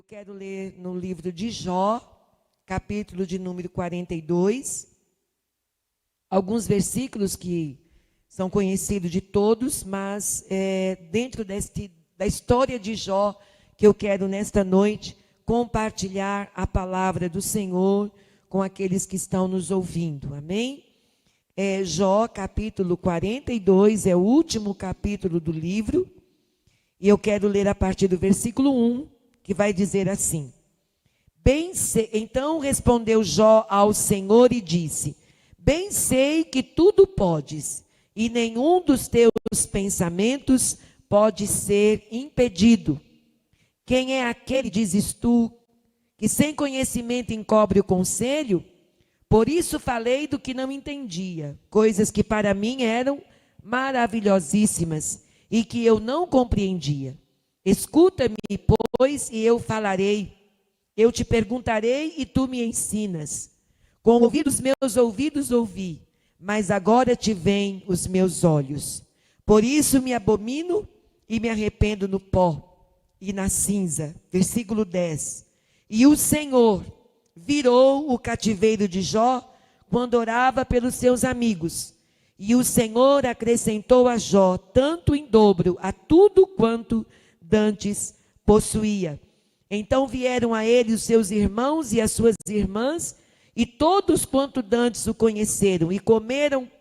Eu quero ler no livro de Jó, capítulo de número 42, alguns versículos que são conhecidos de todos, mas dentro da história de Jó, que eu quero nesta noite compartilhar a palavra do Senhor com aqueles que estão nos ouvindo, amém? Jó, capítulo 42, é o último capítulo do livro, e eu quero ler a partir do versículo 1, que vai dizer assim: Então respondeu Jó ao Senhor e disse: Bem sei que tudo podes, e nenhum dos teus pensamentos pode ser impedido. Quem é aquele, dizes tu, que sem conhecimento encobre o conselho? Por isso falei do que não entendia, coisas que para mim eram maravilhosíssimas e que eu não compreendia. Escuta-me, pois, e eu falarei. Eu te perguntarei e tu me ensinas. Com meus ouvidos ouvi, mas agora te veem os meus olhos. Por isso me abomino e me arrependo no pó e na cinza. Versículo 10. E o Senhor virou o cativeiro de Jó quando orava pelos seus amigos. E o Senhor acrescentou a Jó tanto em dobro a tudo quanto dantes possuía. Então vieram a ele os seus irmãos e as suas irmãs, e todos quanto dantes o conheceram, e comeram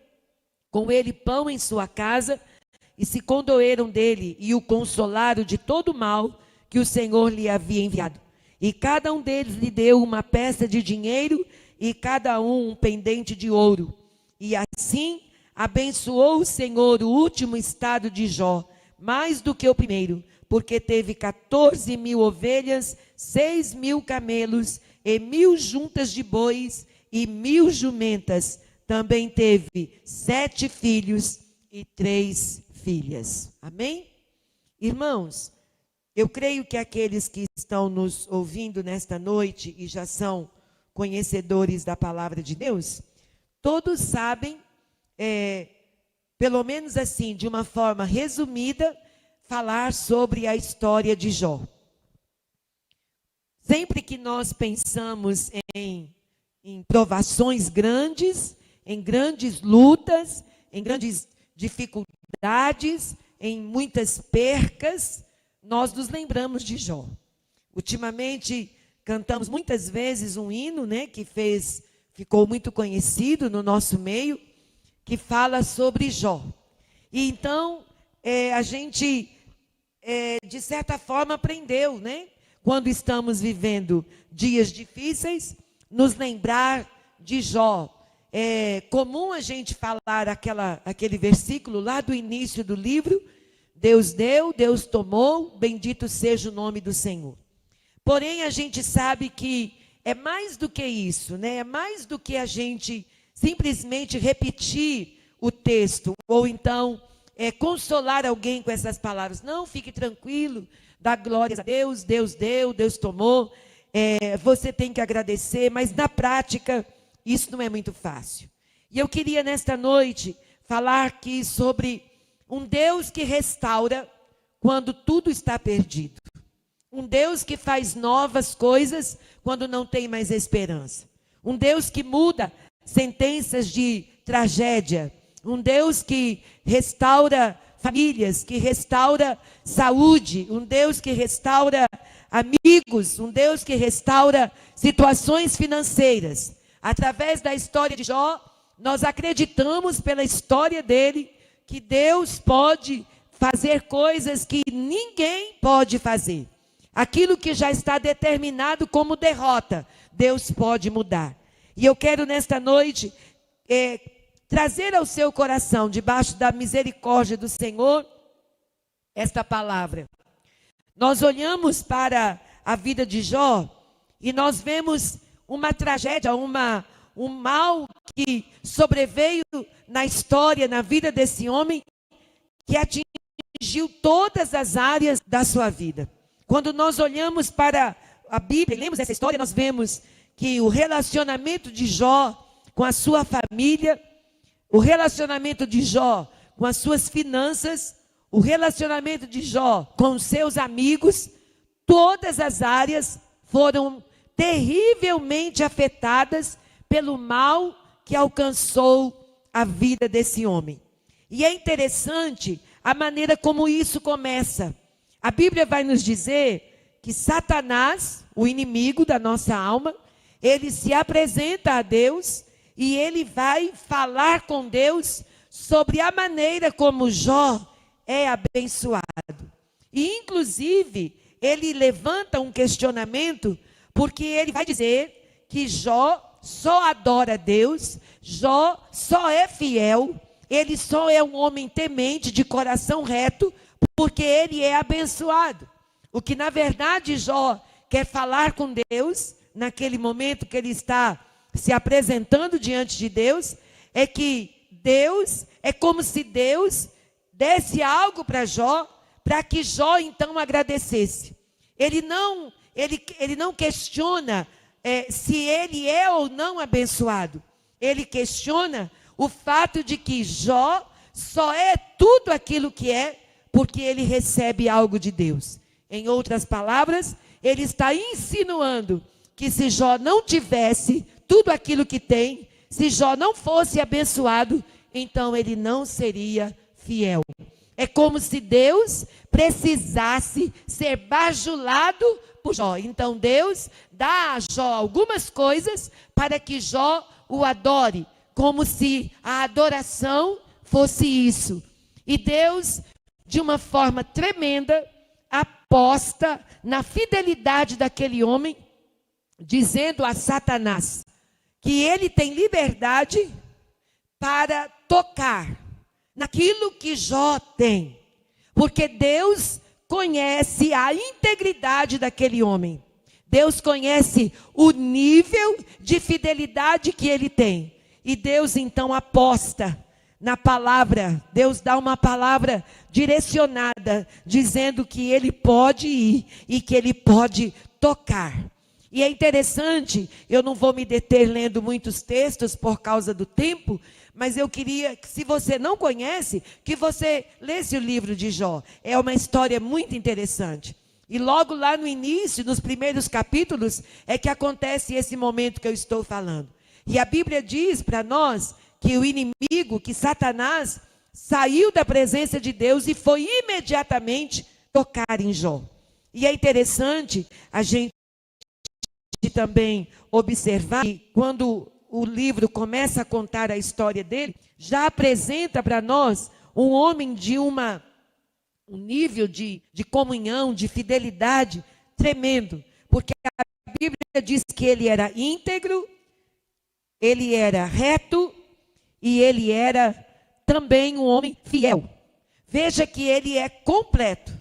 com ele pão em sua casa, e se condoeram dele, e o consolaram de todo o mal que o Senhor lhe havia enviado. E cada um deles lhe deu uma peça de dinheiro, e cada um pendente de ouro. E assim abençoou o Senhor o último estado de Jó, mais do que o primeiro, porque teve 14.000 ovelhas, 6.000 camelos, e 1.000 juntas de bois, e 1.000 jumentas. Também teve 7 filhos e 3 filhas. Amém? Irmãos, eu creio que aqueles que estão nos ouvindo nesta noite e já são conhecedores da palavra de Deus, todos sabem, pelo menos assim, de uma forma resumida, falar sobre a história de Jó. Sempre que nós pensamos em provações grandes, em grandes lutas, em grandes dificuldades, em muitas percas, nós nos lembramos de Jó. Ultimamente, cantamos muitas vezes um hino, que ficou muito conhecido no nosso meio, que fala sobre Jó. E então, a gente, de certa forma, aprendeu, quando estamos vivendo dias difíceis, nos lembrar de Jó. É comum a gente falar aquele versículo lá do início do livro: Deus deu, Deus tomou, bendito seja o nome do Senhor. Porém, a gente sabe que é mais do que isso, é mais do que a gente simplesmente repetir o texto, ou então consolar alguém com essas palavras. Não, fique tranquilo, dá glórias a Deus, Deus deu, Deus tomou, você tem que agradecer, mas na prática isso não é muito fácil. E eu queria nesta noite falar aqui sobre um Deus que restaura quando tudo está perdido. Um Deus que faz novas coisas quando não tem mais esperança. Um Deus que muda sentenças de tragédia. Um Deus que restaura famílias, que restaura saúde. Um Deus que restaura amigos. Um Deus que restaura situações financeiras. Através da história de Jó, nós acreditamos pela história dele que Deus pode fazer coisas que ninguém pode fazer. Aquilo que já está determinado como derrota, Deus pode mudar. E eu quero nesta noite trazer ao seu coração, debaixo da misericórdia do Senhor, esta palavra. Nós olhamos para a vida de Jó e nós vemos uma tragédia, um mal que sobreveio na história, na vida desse homem, que atingiu todas as áreas da sua vida. Quando nós olhamos para a Bíblia e lemos essa história, nós vemos que o relacionamento de Jó com a sua família, o relacionamento de Jó com as suas finanças, o relacionamento de Jó com os seus amigos, todas as áreas foram terrivelmente afetadas pelo mal que alcançou a vida desse homem. E é interessante a maneira como isso começa. A Bíblia vai nos dizer que Satanás, o inimigo da nossa alma, ele se apresenta a Deus e ele vai falar com Deus sobre a maneira como Jó é abençoado. E, inclusive, ele levanta um questionamento, porque ele vai dizer que Jó só adora Deus, Jó só é fiel, ele só é um homem temente, de coração reto, porque ele é abençoado. O que, na verdade, Jó quer falar com Deus, naquele momento que ele está se apresentando diante de Deus, é que Deus, é como se Deus desse algo para Jó, para que Jó então agradecesse. Ele não questiona se ele é ou não abençoado. Ele questiona o fato de que Jó só é tudo aquilo que é, porque ele recebe algo de Deus. Em outras palavras, ele está insinuando que se Jó não tivesse tudo aquilo que tem, se Jó não fosse abençoado, então ele não seria fiel. É como se Deus precisasse ser bajulado por Jó. Então Deus dá a Jó algumas coisas para que Jó o adore, como se a adoração fosse isso. E Deus, de uma forma tremenda, aposta na fidelidade daquele homem, dizendo a Satanás que ele tem liberdade para tocar naquilo que Jó tem, porque Deus conhece a integridade daquele homem. Deus conhece o nível de fidelidade que ele tem. E Deus então aposta na palavra. Deus dá uma palavra direcionada, dizendo que ele pode ir e que ele pode tocar. E é interessante, eu não vou me deter lendo muitos textos por causa do tempo, mas eu queria que, se você não conhece, que você lesse o livro de Jó. É uma história muito interessante. E logo lá no início, nos primeiros capítulos, é que acontece esse momento que eu estou falando. E a Bíblia diz para nós que o inimigo, que Satanás, saiu da presença de Deus e foi imediatamente tocar em Jó. E é interessante a gente também observar que quando o livro começa a contar a história dele, já apresenta para nós um homem de um nível de comunhão, de fidelidade tremendo, porque a Bíblia diz que ele era íntegro, ele era reto e ele era também um homem fiel. Veja que ele é completo.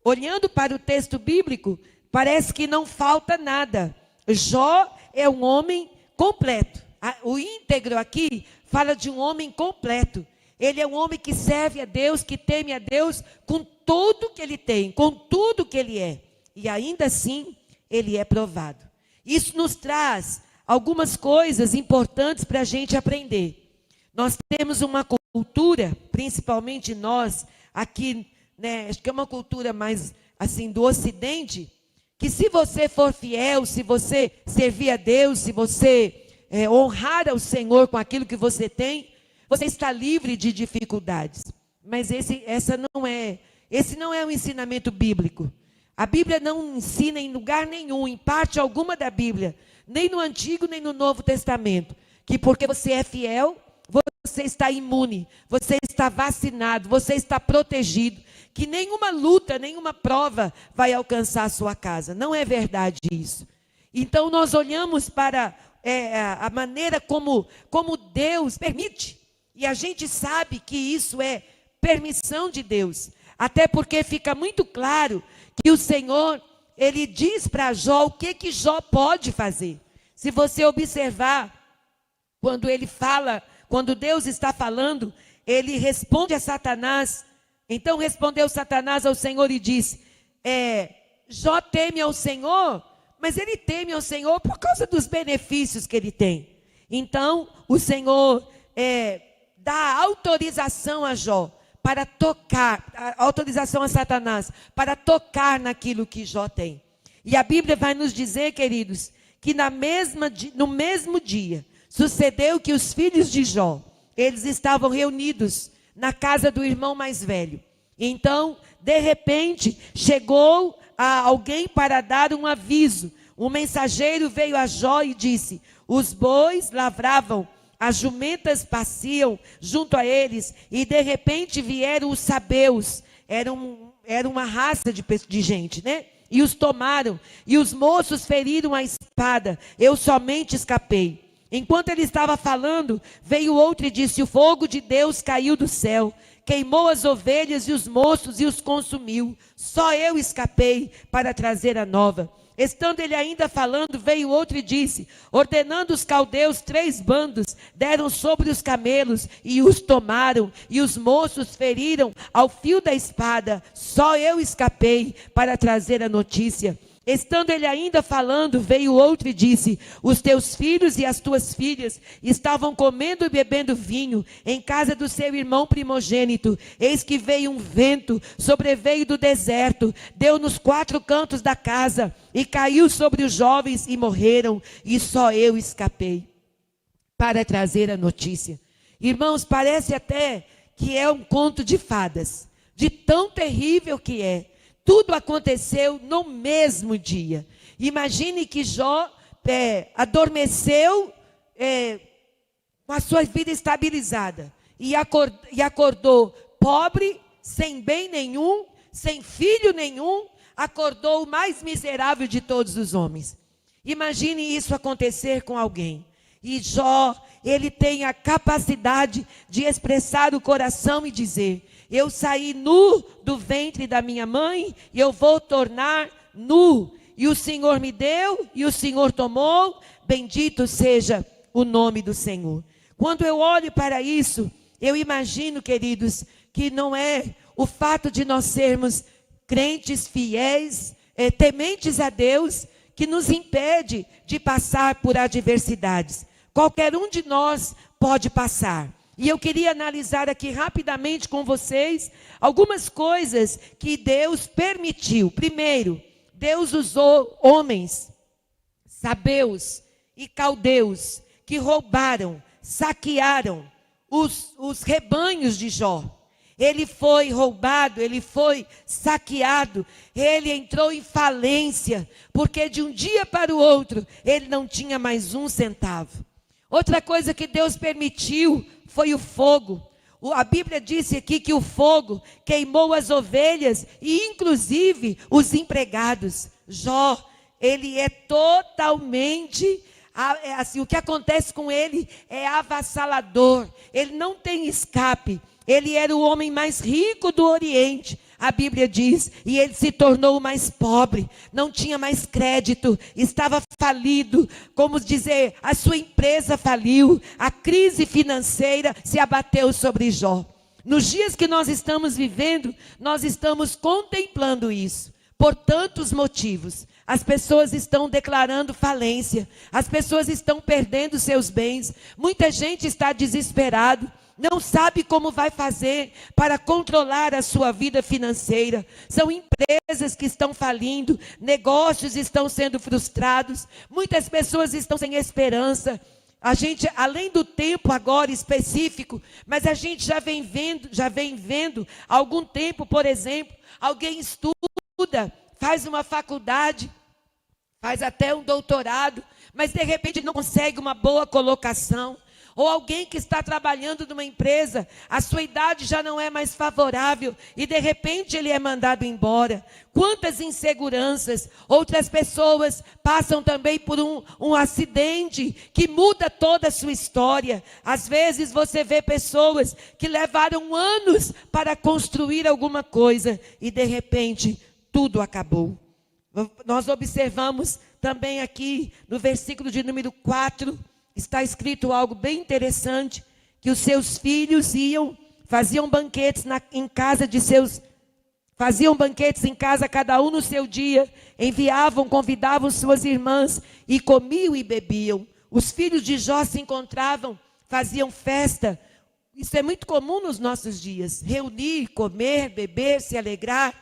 Olhando para o texto bíblico, parece que não falta nada. Jó é um homem completo. O íntegro aqui fala de um homem completo. Ele é um homem que serve a Deus, que teme a Deus com tudo que ele tem, com tudo que ele é. E ainda assim, ele é provado. Isso nos traz algumas coisas importantes para a gente aprender. Nós temos uma cultura, principalmente nós, aqui, né, acho que é uma cultura mais assim do Ocidente, que se você for fiel, se você servir a Deus, se você honrar ao Senhor com aquilo que você tem, você está livre de dificuldades. Mas esse não é um ensinamento bíblico. A Bíblia não ensina em lugar nenhum, em parte alguma da Bíblia, nem no Antigo nem no Novo Testamento, que porque você é fiel, você está imune, você está vacinado, você está protegido, que nenhuma luta, nenhuma prova vai alcançar a sua casa. Não é verdade isso. Então nós olhamos para a maneira como Deus permite, e a gente sabe que isso é permissão de Deus, até porque fica muito claro que o Senhor, ele diz para Jó o que Jó pode fazer. Se você observar, quando Deus está falando, ele responde a Satanás. Então respondeu Satanás ao Senhor e disse, Jó teme ao Senhor, mas ele teme ao Senhor por causa dos benefícios que ele tem. Então o Senhor dá autorização a Jó para tocar, a autorização a Satanás, para tocar naquilo que Jó tem. E a Bíblia vai nos dizer, queridos, que no mesmo dia, sucedeu que os filhos de Jó, eles estavam reunidos na casa do irmão mais velho. Então, de repente, chegou alguém para dar um aviso. Um mensageiro veio a Jó e disse: os bois lavravam, as jumentas pasciam junto a eles, e de repente vieram os sabeus. Era uma raça de gente, né? E os tomaram, e os moços feriram a espada. Eu somente escapei. Enquanto ele estava falando, veio outro e disse: o fogo de Deus caiu do céu, queimou as ovelhas e os moços e os consumiu. Só eu escapei para trazer a nova. Estando ele ainda falando, veio outro e disse: ordenando os caldeus 3 bandos, deram sobre os camelos e os tomaram, e os moços feriram ao fio da espada. Só eu escapei para trazer a notícia. Estando ele ainda falando, veio outro e disse: os teus filhos e as tuas filhas estavam comendo e bebendo vinho em casa do seu irmão primogênito. Eis que veio um vento, sobreveio do deserto, deu nos 4 cantos da casa e caiu sobre os jovens e morreram, e só eu escapei para trazer a notícia. Irmãos, parece até que é um conto de fadas, de tão terrível que é. Tudo aconteceu no mesmo dia. Imagine que Jó adormeceu com a sua vida estabilizada. E acordou pobre, sem bem nenhum, sem filho nenhum. Acordou o mais miserável de todos os homens. Imagine isso acontecer com alguém. E Jó, ele tem a capacidade de expressar o coração e dizer: eu saí nu do ventre da minha mãe e eu vou tornar nu. E o Senhor me deu e o Senhor tomou. Bendito seja o nome do Senhor. Quando eu olho para isso, eu imagino, queridos, que não é o fato de nós sermos crentes fiéis, tementes a Deus, que nos impede de passar por adversidades. Qualquer um de nós pode passar. E eu queria analisar aqui rapidamente com vocês algumas coisas que Deus permitiu. Primeiro, Deus usou homens, sabeus e caldeus, que roubaram, saquearam os rebanhos de Jó. Ele foi roubado, ele foi saqueado, ele entrou em falência, porque de um dia para o outro, ele não tinha mais 1 centavo. Outra coisa que Deus permitiu foi o fogo. A Bíblia disse aqui que o fogo queimou as ovelhas e inclusive os empregados. Jó, ele é totalmente, assim, o que acontece com ele é avassalador. Ele não tem escape. Ele era o homem mais rico do Oriente, a Bíblia diz, e ele se tornou o mais pobre, não tinha mais crédito, estava falido, como dizer, a sua empresa faliu, a crise financeira se abateu sobre Jó. Nos dias que nós estamos vivendo, nós estamos contemplando isso, por tantos motivos. As pessoas estão declarando falência, as pessoas estão perdendo seus bens, muita gente está desesperado, não sabe como vai fazer para controlar a sua vida financeira. São empresas que estão falindo, negócios estão sendo frustrados, muitas pessoas estão sem esperança. A gente, além do tempo agora específico, mas a gente já vem vendo há algum tempo, por exemplo, alguém estuda, faz uma faculdade, faz até um doutorado, mas de repente não consegue uma boa colocação. Ou alguém que está trabalhando numa empresa, a sua idade já não é mais favorável e de repente ele é mandado embora. Quantas inseguranças. Outras pessoas passam também por um acidente que muda toda a sua história. Às vezes você vê pessoas que levaram anos para construir alguma coisa e de repente tudo acabou. Nós observamos também aqui no versículo de número 4, está escrito algo bem interessante, que os seus filhos faziam banquetes em casa, cada um no seu dia, convidavam suas irmãs e comiam e bebiam. Os filhos de Jó se encontravam, faziam festa, Isso é muito comum nos nossos dias, reunir, comer, beber, se alegrar.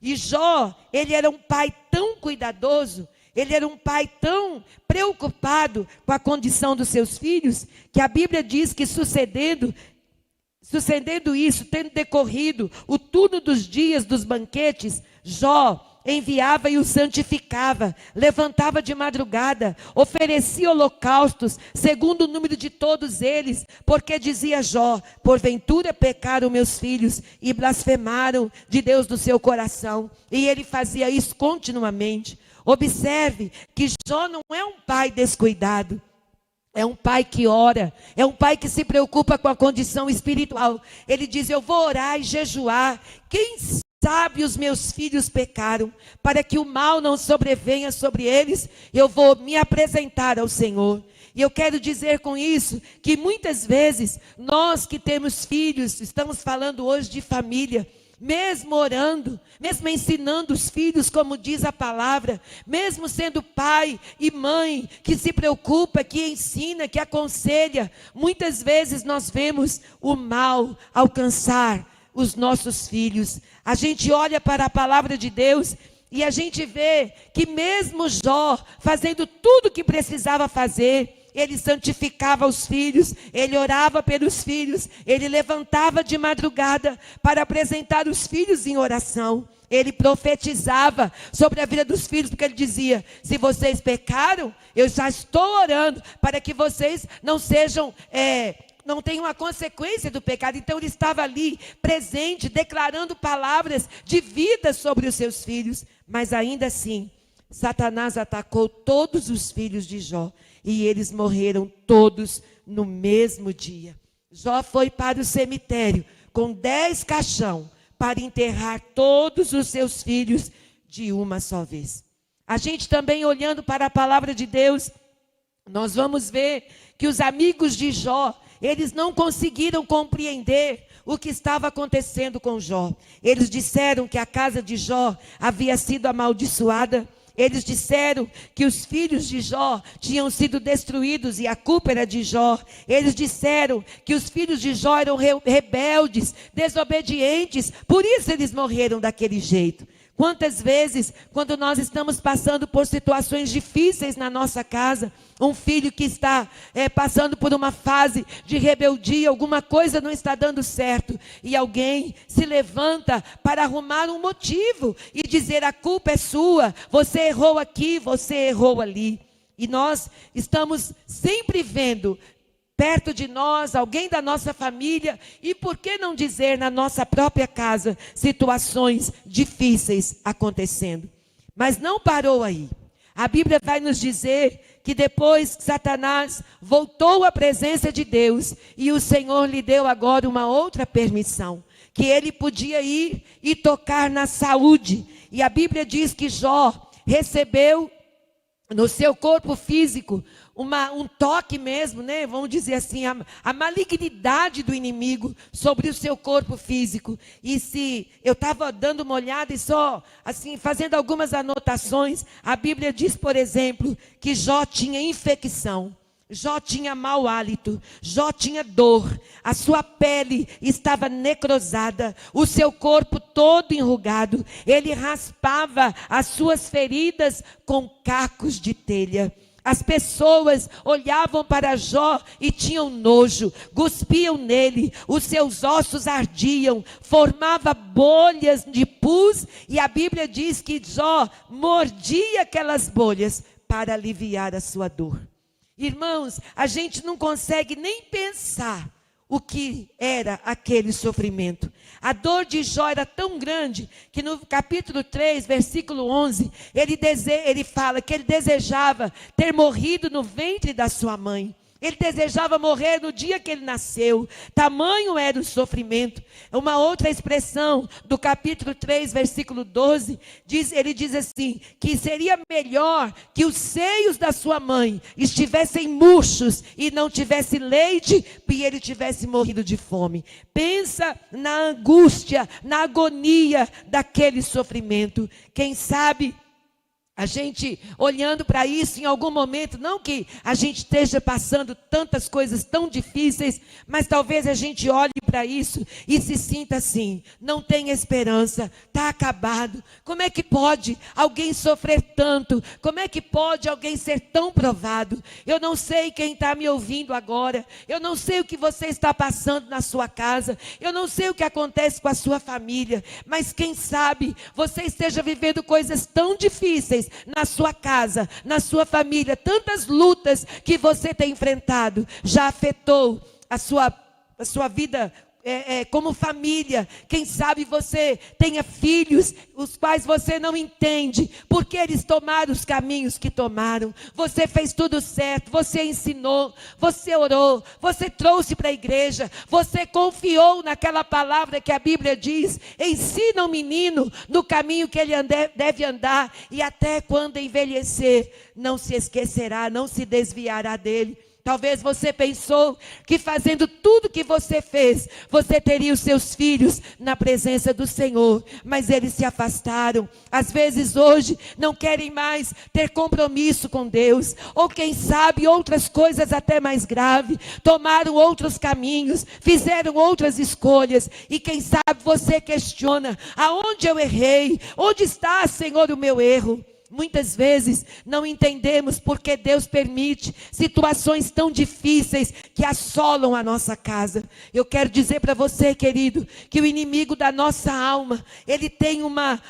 E Jó, ele era um pai tão cuidadoso, ele era um pai tão preocupado com a condição dos seus filhos, que a Bíblia diz que sucedendo isso, tendo decorrido o turno dos dias dos banquetes, Jó enviava e o santificava, levantava de madrugada, oferecia holocaustos, segundo o número de todos eles, porque dizia Jó: porventura pecaram meus filhos e blasfemaram de Deus do seu coração. E ele fazia isso continuamente. Observe que Jó não é um pai descuidado. É um pai que ora, é um pai que se preocupa com a condição espiritual. Ele diz: eu vou orar e jejuar. Quem sabe os meus filhos pecaram, para que o mal não sobrevenha sobre eles, eu vou me apresentar ao Senhor. E eu quero dizer com isso, que muitas vezes, nós que temos filhos, estamos falando hoje de família, mesmo orando, mesmo ensinando os filhos, como diz a palavra, mesmo sendo pai e mãe, que se preocupa, que ensina, que aconselha, muitas vezes nós vemos o mal alcançar os nossos filhos. A gente olha para a palavra de Deus e a gente vê que mesmo Jó, fazendo tudo o que precisava fazer, ele santificava os filhos, ele orava pelos filhos, ele levantava de madrugada para apresentar os filhos em oração. Ele profetizava sobre a vida dos filhos, porque ele dizia: se vocês pecaram, eu já estou orando para que vocês não sejam... não tenham a consequência do pecado. Então ele estava ali, presente, declarando palavras de vida sobre os seus filhos. Mas ainda assim, Satanás atacou todos os filhos de Jó, e eles morreram todos no mesmo dia. Jó foi para o cemitério com 10 caixão para enterrar todos os seus filhos de uma só vez. A gente também, olhando para a palavra de Deus, nós vamos ver que os amigos de Jó, eles não conseguiram compreender o que estava acontecendo com Jó. Eles disseram que a casa de Jó havia sido amaldiçoada. Eles disseram que os filhos de Jó tinham sido destruídos e a culpa era de Jó. Eles disseram que os filhos de Jó eram rebeldes, desobedientes, por isso eles morreram daquele jeito. Quantas vezes, quando nós estamos passando por situações difíceis na nossa casa, um filho que está passando por uma fase de rebeldia, alguma coisa não está dando certo, e alguém se levanta para arrumar um motivo e dizer: a culpa é sua, você errou aqui, você errou ali. E nós estamos sempre vendo perto de nós, alguém da nossa família, e por que não dizer na nossa própria casa, situações difíceis acontecendo. Mas não parou aí. A Bíblia vai nos dizer que depois que Satanás voltou à presença de Deus, e o Senhor lhe deu agora uma outra permissão, que ele podia ir e tocar na saúde. E a Bíblia diz que Jó recebeu no seu corpo físico um toque mesmo, né? Vamos dizer assim, a malignidade do inimigo sobre o seu corpo físico. E se eu estava dando uma olhada e só assim fazendo algumas anotações, a Bíblia diz, por exemplo, que Jó tinha infecção, Jó tinha mau hálito, Jó tinha dor, a sua pele estava necrosada, o seu corpo todo enrugado, ele raspava as suas feridas com cacos de telha. As pessoas olhavam para Jó e tinham nojo, cuspiam nele, os seus ossos ardiam, formava bolhas de pus, e a Bíblia diz que Jó mordia aquelas bolhas para aliviar a sua dor. Irmãos, a gente não consegue nem pensar o que era aquele sofrimento. A dor de Jó era tão grande que no capítulo 3, versículo 11, ele fala que ele desejava ter morrido no ventre da sua mãe. Ele desejava morrer no dia que ele nasceu. Tamanho era o sofrimento. Uma outra expressão do capítulo 3, versículo 12, ele diz assim, que seria melhor que os seios da sua mãe estivessem murchos e não tivesse leite, e ele tivesse morrido de fome. Pensa na angústia, na agonia daquele sofrimento. Quem sabe A gente olhando para isso em algum momento, não que a gente esteja passando tantas coisas tão difíceis, mas talvez a gente olhe para isso e se sinta assim, não tem esperança, está acabado. Como é que pode alguém sofrer tanto? Como é que pode alguém ser tão provado? Eu não sei quem está me ouvindo agora, eu não sei o que você está passando na sua casa, eu não sei o que acontece com a sua família, mas quem sabe você esteja vivendo coisas tão difíceis na sua casa, na sua família, tantas lutas que você tem enfrentado, já afetou a sua vida como família. Quem sabe você tenha filhos, os quais você não entende, porque eles tomaram os caminhos que tomaram. Você fez tudo certo, você ensinou, você orou, você trouxe para a igreja, você confiou naquela palavra que a Bíblia diz, ensina o menino no caminho que ele deve andar, e até quando envelhecer, não se esquecerá, não se desviará dele. Talvez você pensou que fazendo tudo que você fez, você teria os seus filhos na presença do Senhor, mas eles se afastaram. Às vezes hoje não querem mais ter compromisso com Deus, ou quem sabe outras coisas até mais graves, tomaram outros caminhos, fizeram outras escolhas, e quem sabe você questiona, aonde eu errei? Onde está, Senhor, o meu erro? Muitas vezes não entendemos porque Deus permite situações tão difíceis que assolam a nossa casa. Eu quero dizer para você, querido, que o inimigo da nossa alma, ele tem uma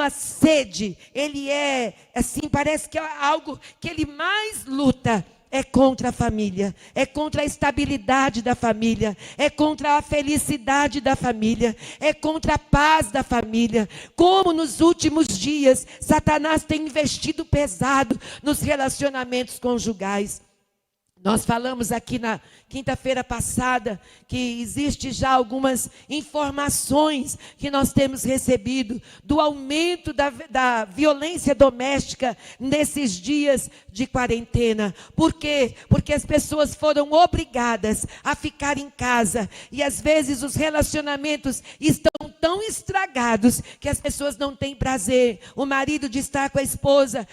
sede, ele é assim, parece que é algo que ele mais luta. É contra a família, é contra a estabilidade da família, é contra a felicidade da família, é contra a paz da família. Como nos últimos dias, Satanás tem investido pesado nos relacionamentos conjugais. Nós falamos aqui na quinta-feira passada que existe já algumas informações que nós temos recebido do aumento da violência doméstica nesses dias de quarentena. Por quê? Porque as pessoas foram obrigadas a ficar em casa e às vezes os relacionamentos estão tão estragados que as pessoas não têm prazer. O marido de estar com a esposa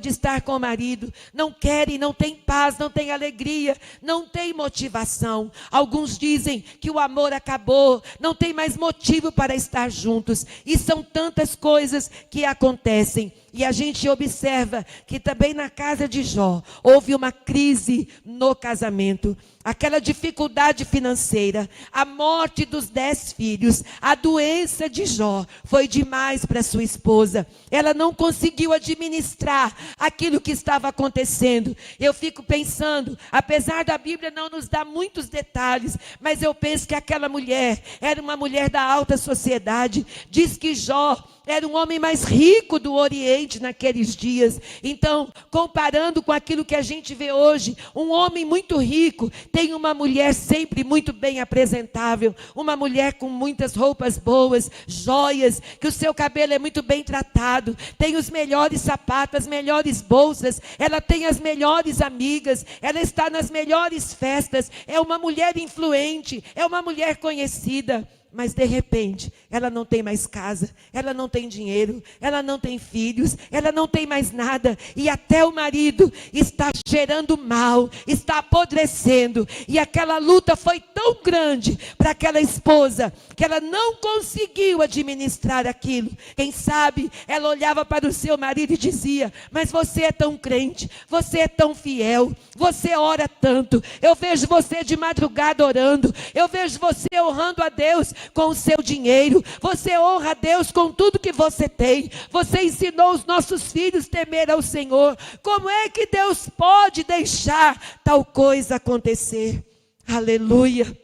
de estar com o marido, não querem, não tem paz, não tem alegria, não tem motivação. Alguns dizem que o amor acabou, não tem mais motivo para estar juntos. E são tantas coisas que acontecem. E a gente observa que também na casa de Jó houve uma crise no casamento. Aquela dificuldade financeira, a morte dos 10 filhos, a doença de Jó foi demais para sua esposa. Ela não conseguiu administrar aquilo que estava acontecendo. Eu fico pensando, apesar da Bíblia não nos dar muitos detalhes, mas eu penso que aquela mulher era uma mulher da alta sociedade. Diz que Jó era um homem mais rico do Oriente naqueles dias. Então, comparando com aquilo que a gente vê hoje, um homem muito rico tem uma mulher sempre muito bem apresentável, uma mulher com muitas roupas boas, joias, que o seu cabelo é muito bem tratado, tem os melhores sapatos, as melhores bolsas, ela tem as melhores amigas, ela está nas melhores festas, é uma mulher influente, é uma mulher conhecida. Mas de repente, ela não tem mais casa, ela não tem dinheiro, ela não tem filhos, ela não tem mais nada. E até o marido está gerando mal, está apodrecendo. E aquela luta foi tão grande para aquela esposa, que ela não conseguiu administrar aquilo. Quem sabe, ela olhava para o seu marido e dizia: mas você é tão crente, você é tão fiel, você ora tanto. Eu vejo você de madrugada orando, eu vejo você honrando a Deus com o seu dinheiro, você honra a Deus com tudo que você tem, você ensinou os nossos filhos a temer ao Senhor. Como é que Deus pode deixar tal coisa acontecer? Aleluia.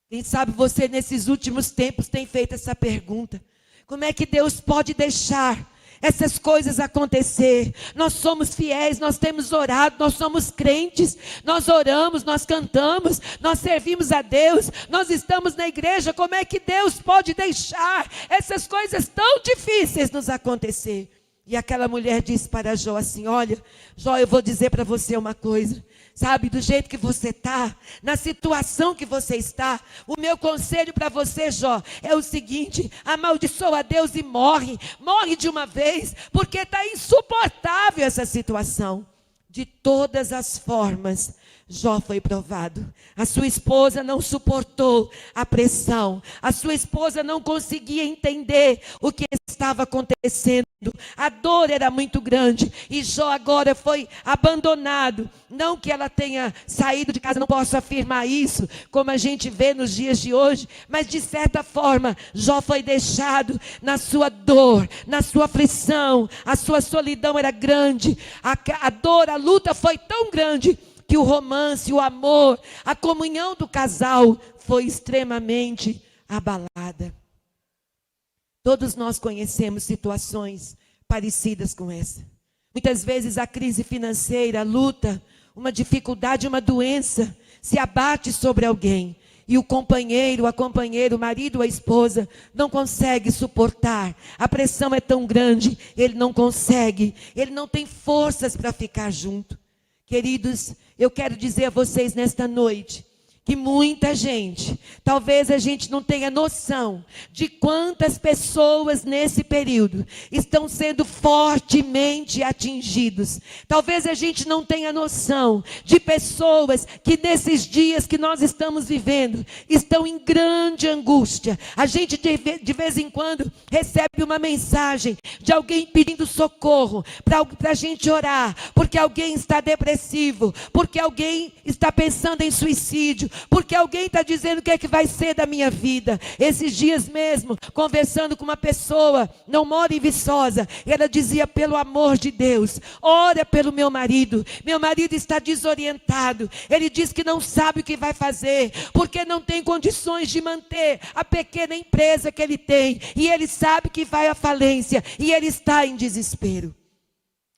Quem sabe você nesses últimos tempos tem feito essa pergunta: como é que Deus pode deixar essas coisas acontecer? Nós somos fiéis, nós temos orado, nós somos crentes, nós oramos, nós cantamos, nós servimos a Deus, nós estamos na igreja. Como é que Deus pode deixar essas coisas tão difíceis nos acontecer? E aquela mulher disse para Jó assim: olha, Jó, eu vou dizer para você uma coisa. sabe, do jeito que você está, na situação que você está, o meu conselho para você, Jó, é o seguinte: amaldiçoa a Deus e morre de uma vez, porque está insuportável essa situação. De todas as formas, Jó foi provado. A sua esposa não suportou a pressão. A sua esposa não conseguia entender o que estava acontecendo. A dor era muito grande. E Jó agora foi abandonado. Não que ela tenha saído de casa, não posso afirmar isso, como a gente vê nos dias de hoje. Mas de certa forma, Jó foi deixado na sua dor, na sua aflição. A sua solidão era grande. A dor, a luta foi tão grande que o romance, o amor, a comunhão do casal foi extremamente abalada. Todos nós conhecemos situações parecidas com essa. Muitas vezes a crise financeira, a luta, uma dificuldade, uma doença se abate sobre alguém. E o companheiro, a companheira, o marido, a esposa não consegue suportar. A pressão é tão grande, ele não consegue, ele não tem forças para ficar junto. Queridos, eu quero dizer a vocês nesta noite que muita gente, talvez a gente não tenha noção de quantas pessoas nesse período estão sendo fortemente atingidos. Talvez a gente não tenha noção de pessoas que nesses dias que nós estamos vivendo estão em grande angústia. A gente de vez em quando recebe uma mensagem de alguém pedindo socorro para a gente orar, porque alguém está depressivo, porque alguém está pensando em suicídio, porque alguém está dizendo o que é que vai ser da minha vida. Esses dias mesmo, conversando com uma pessoa, não mora em Viçosa, ela dizia: pelo amor de Deus, ora pelo meu marido está desorientado, ele diz que não sabe o que vai fazer, porque não tem condições de manter a pequena empresa que ele tem, e ele sabe que vai à falência, e ele está em desespero.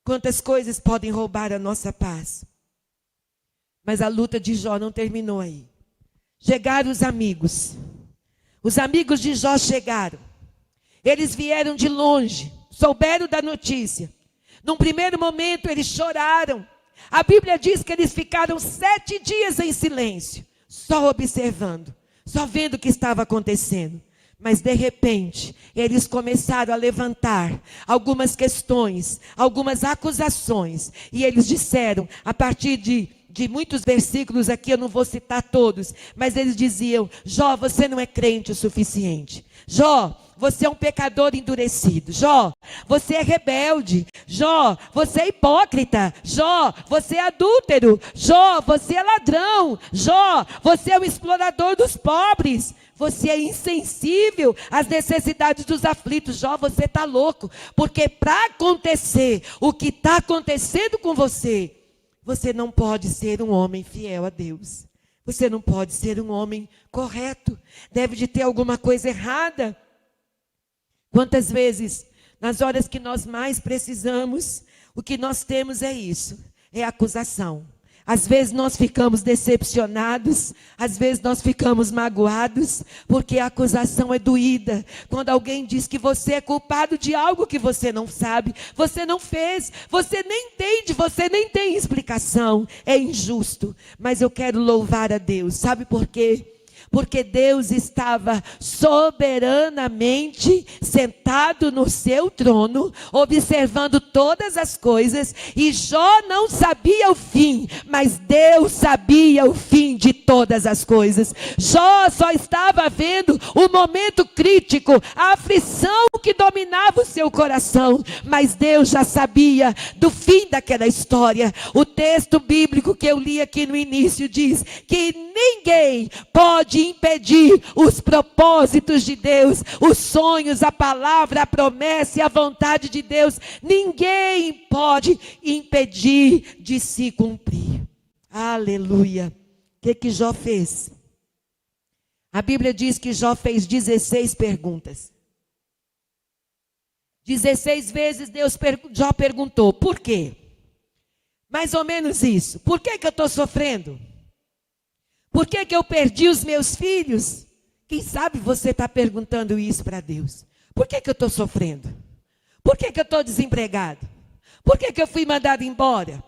Quantas coisas podem roubar a nossa paz. Mas a luta de Jó não terminou aí. Chegaram os amigos de Jó chegaram, eles vieram de longe, souberam da notícia. Num primeiro momento eles choraram, a Bíblia diz que eles ficaram 7 dias em silêncio, só observando, só vendo o que estava acontecendo. Mas de repente, eles começaram a levantar algumas questões, algumas acusações, e eles disseram, a partir de muitos versículos aqui, eu não vou citar todos, mas eles diziam: Jó, você não é crente o suficiente. Jó, você é um pecador endurecido. Jó, você é rebelde. Jó, você é hipócrita. Jó, você é adúltero. Jó, você é ladrão. Jó, você é o explorador dos pobres. Você é insensível às necessidades dos aflitos. Jó, você está louco, porque para acontecer o que está acontecendo com você, você não pode ser um homem fiel a Deus. Você não pode ser um homem correto. Deve de ter alguma coisa errada. Quantas vezes, nas horas que nós mais precisamos, o que nós temos é isso, é acusação. Às vezes nós ficamos decepcionados, às vezes nós ficamos magoados, porque a acusação é doída. Quando alguém diz que você é culpado de algo que você não sabe, você não fez, você nem entende, você nem tem explicação. É injusto, mas eu quero louvar a Deus. Sabe por quê? Porque Deus estava soberanamente sentado no seu trono, observando todas as coisas, e Jó não sabia o fim, mas Deus sabia o fim de todas as coisas. Jó só estava vendo o momento crítico, a aflição que dominava o seu coração, mas Deus já sabia do fim daquela história. O texto bíblico que eu li aqui no início diz que ninguém pode impedir os propósitos de Deus, os sonhos, a palavra, a promessa e a vontade de Deus. Ninguém pode impedir de se cumprir. Aleluia. O que Jó fez? A Bíblia diz que Jó fez 16 perguntas. 16 vezes Jó perguntou: por quê? Mais ou menos isso. Por que eu estou sofrendo? Por que eu perdi os meus filhos? Quem sabe você está perguntando isso para Deus. Por que eu estou sofrendo? Por que eu estou desempregado? Por que eu fui mandado embora?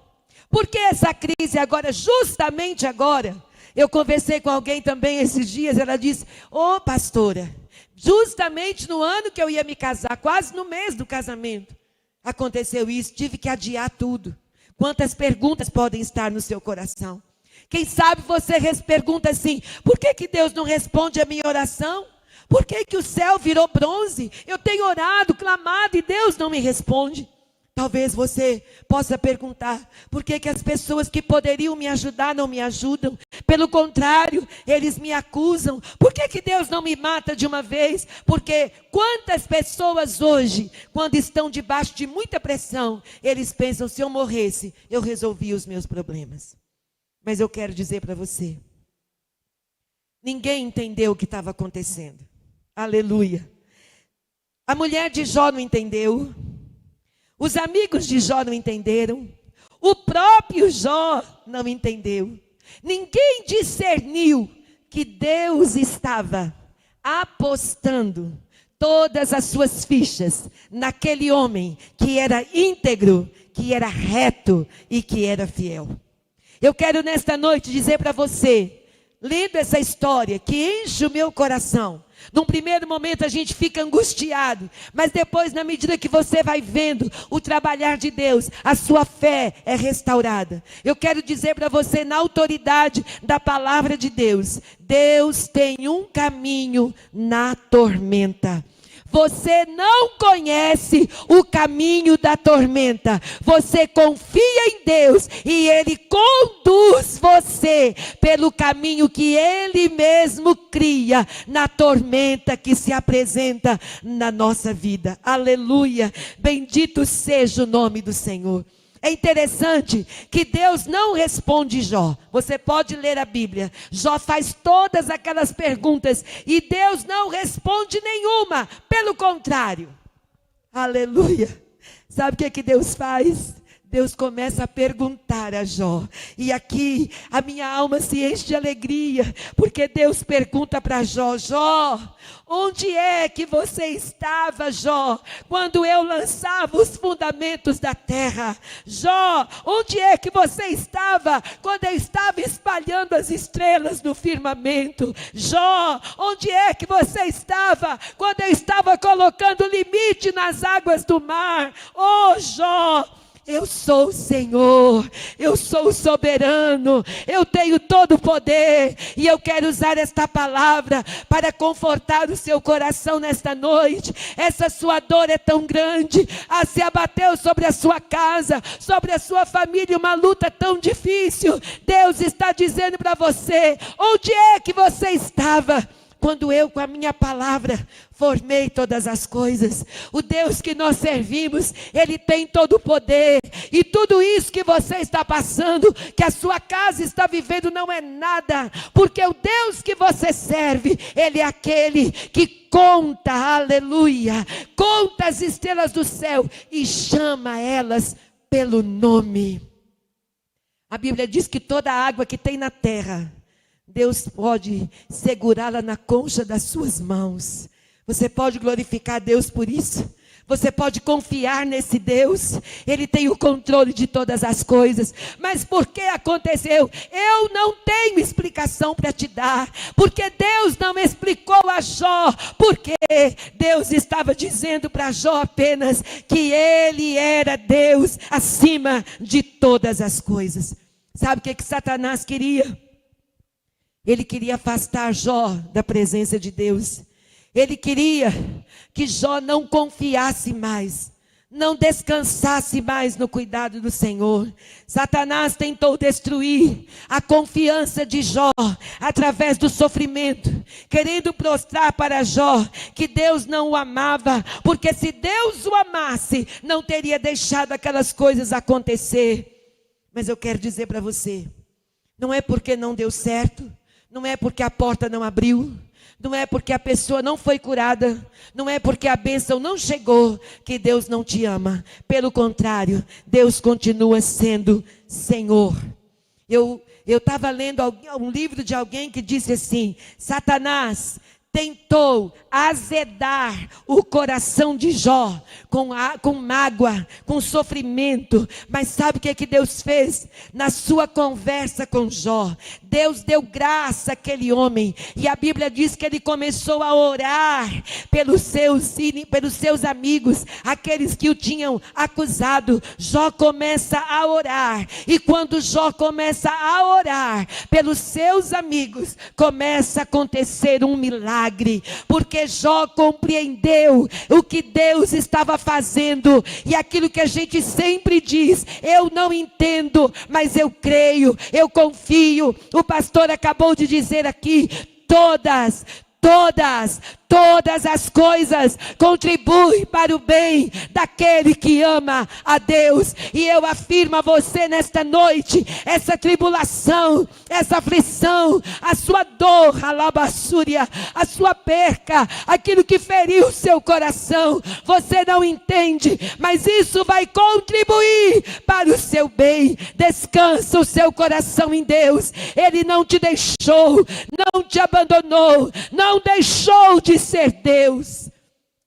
Por que essa crise agora, justamente agora? Eu conversei com alguém também esses dias, ela disse, ô pastora, justamente no ano que eu ia me casar, quase no mês do casamento, aconteceu isso, tive que adiar tudo. Quantas perguntas podem estar no seu coração? Quem sabe você pergunta assim, por que Deus não responde a minha oração? Por que o céu virou bronze? Eu tenho orado, clamado e Deus não me responde. Talvez você possa perguntar, por que as pessoas que poderiam me ajudar não me ajudam? Pelo contrário, eles me acusam. Por que Deus não me mata de uma vez? Porque quantas pessoas hoje, quando estão debaixo de muita pressão, eles pensam, se eu morresse, eu resolvi os meus problemas. Mas eu quero dizer para você, ninguém entendeu o que estava acontecendo. Aleluia. A mulher de Jó não entendeu. Os amigos de Jó não entenderam. O próprio Jó não entendeu. Ninguém discerniu que Deus estava apostando todas as suas fichas naquele homem que era íntegro, que era reto e que era fiel. Eu quero nesta noite dizer para você, lendo essa história que enche o meu coração. Num primeiro momento a gente fica angustiado, mas depois, na medida que você vai vendo o trabalhar de Deus, a sua fé é restaurada. Eu quero dizer para você, na autoridade da palavra de Deus, Deus tem um caminho na tormenta. Você não conhece o caminho da tormenta. Você confia em Deus e Ele conduz você pelo caminho que Ele mesmo cria na tormenta que se apresenta na nossa vida. Aleluia! Bendito seja o nome do Senhor. É interessante que Deus não responde Jó. Você pode ler a Bíblia. Jó faz todas aquelas perguntas e Deus não responde nenhuma. Pelo contrário. Aleluia. Sabe o que Deus faz? Deus começa a perguntar a Jó. E aqui a minha alma se enche de alegria. Porque Deus pergunta para Jó. Jó, onde é que você estava, Jó? Quando eu lançava os fundamentos da terra. Jó, onde é que você estava? Quando eu estava espalhando as estrelas no firmamento. Jó, onde é que você estava? Quando eu estava colocando limite nas águas do mar. Oh, Jó, eu sou o Senhor, eu sou o soberano, eu tenho todo o poder, e eu quero usar esta palavra para confortar o seu coração nesta noite. Essa sua dor é tão grande, se abateu sobre a sua casa, sobre a sua família, uma luta tão difícil. Deus está dizendo para você, onde é que você estava? Quando eu, com a minha palavra, formei todas as coisas. O Deus que nós servimos, Ele tem todo o poder. E tudo isso que você está passando, que a sua casa está vivendo, não é nada. Porque o Deus que você serve, Ele é aquele que conta, aleluia, conta as estrelas do céu e chama elas pelo nome. A Bíblia diz que toda a água que tem na terra, Deus pode segurá-la na concha das suas mãos. Você pode glorificar a Deus por isso? Você pode confiar nesse Deus? Ele tem o controle de todas as coisas. Mas por que aconteceu? Eu não tenho explicação para te dar. Porque Deus não explicou a Jó. Porque Deus estava dizendo para Jó apenas que Ele era Deus acima de todas as coisas. Sabe o que Satanás queria? Ele queria afastar Jó da presença de Deus. Ele queria que Jó não confiasse mais, não descansasse mais no cuidado do Senhor. Satanás tentou destruir a confiança de Jó através do sofrimento, querendo prostrar para Jó que Deus não o amava, porque se Deus o amasse, não teria deixado aquelas coisas acontecer. Mas eu quero dizer para você, não é porque não deu certo, não é porque a porta não abriu, não é porque a pessoa não foi curada, não é porque a bênção não chegou, que Deus não te ama. Pelo contrário, Deus continua sendo Senhor. Eu estava lendo um livro de alguém que disse assim: Satanás tentou azedar o coração de Jó com mágoa, com sofrimento. Mas sabe o que Deus fez? Na sua conversa com Jó, Deus deu graça àquele homem, e a Bíblia diz que ele começou a orar pelos seus amigos, aqueles que o tinham acusado. Jó começa a orar, e quando Jó começa a orar pelos seus amigos, começa a acontecer um milagre, porque Jó compreendeu o que Deus estava fazendo, e aquilo que a gente sempre diz: eu não entendo, mas eu creio, eu confio. O pastor acabou de dizer aqui: todas as coisas contribuem para o bem daquele que ama a Deus. E eu afirmo a você nesta noite: essa tribulação, essa aflição, a sua dor, a labassúria, a sua perca, aquilo que feriu o seu coração, você não entende, mas isso vai contribuir para o seu bem. Descansa o seu coração em Deus. Ele não te deixou, não te abandonou, não deixou de ser Deus.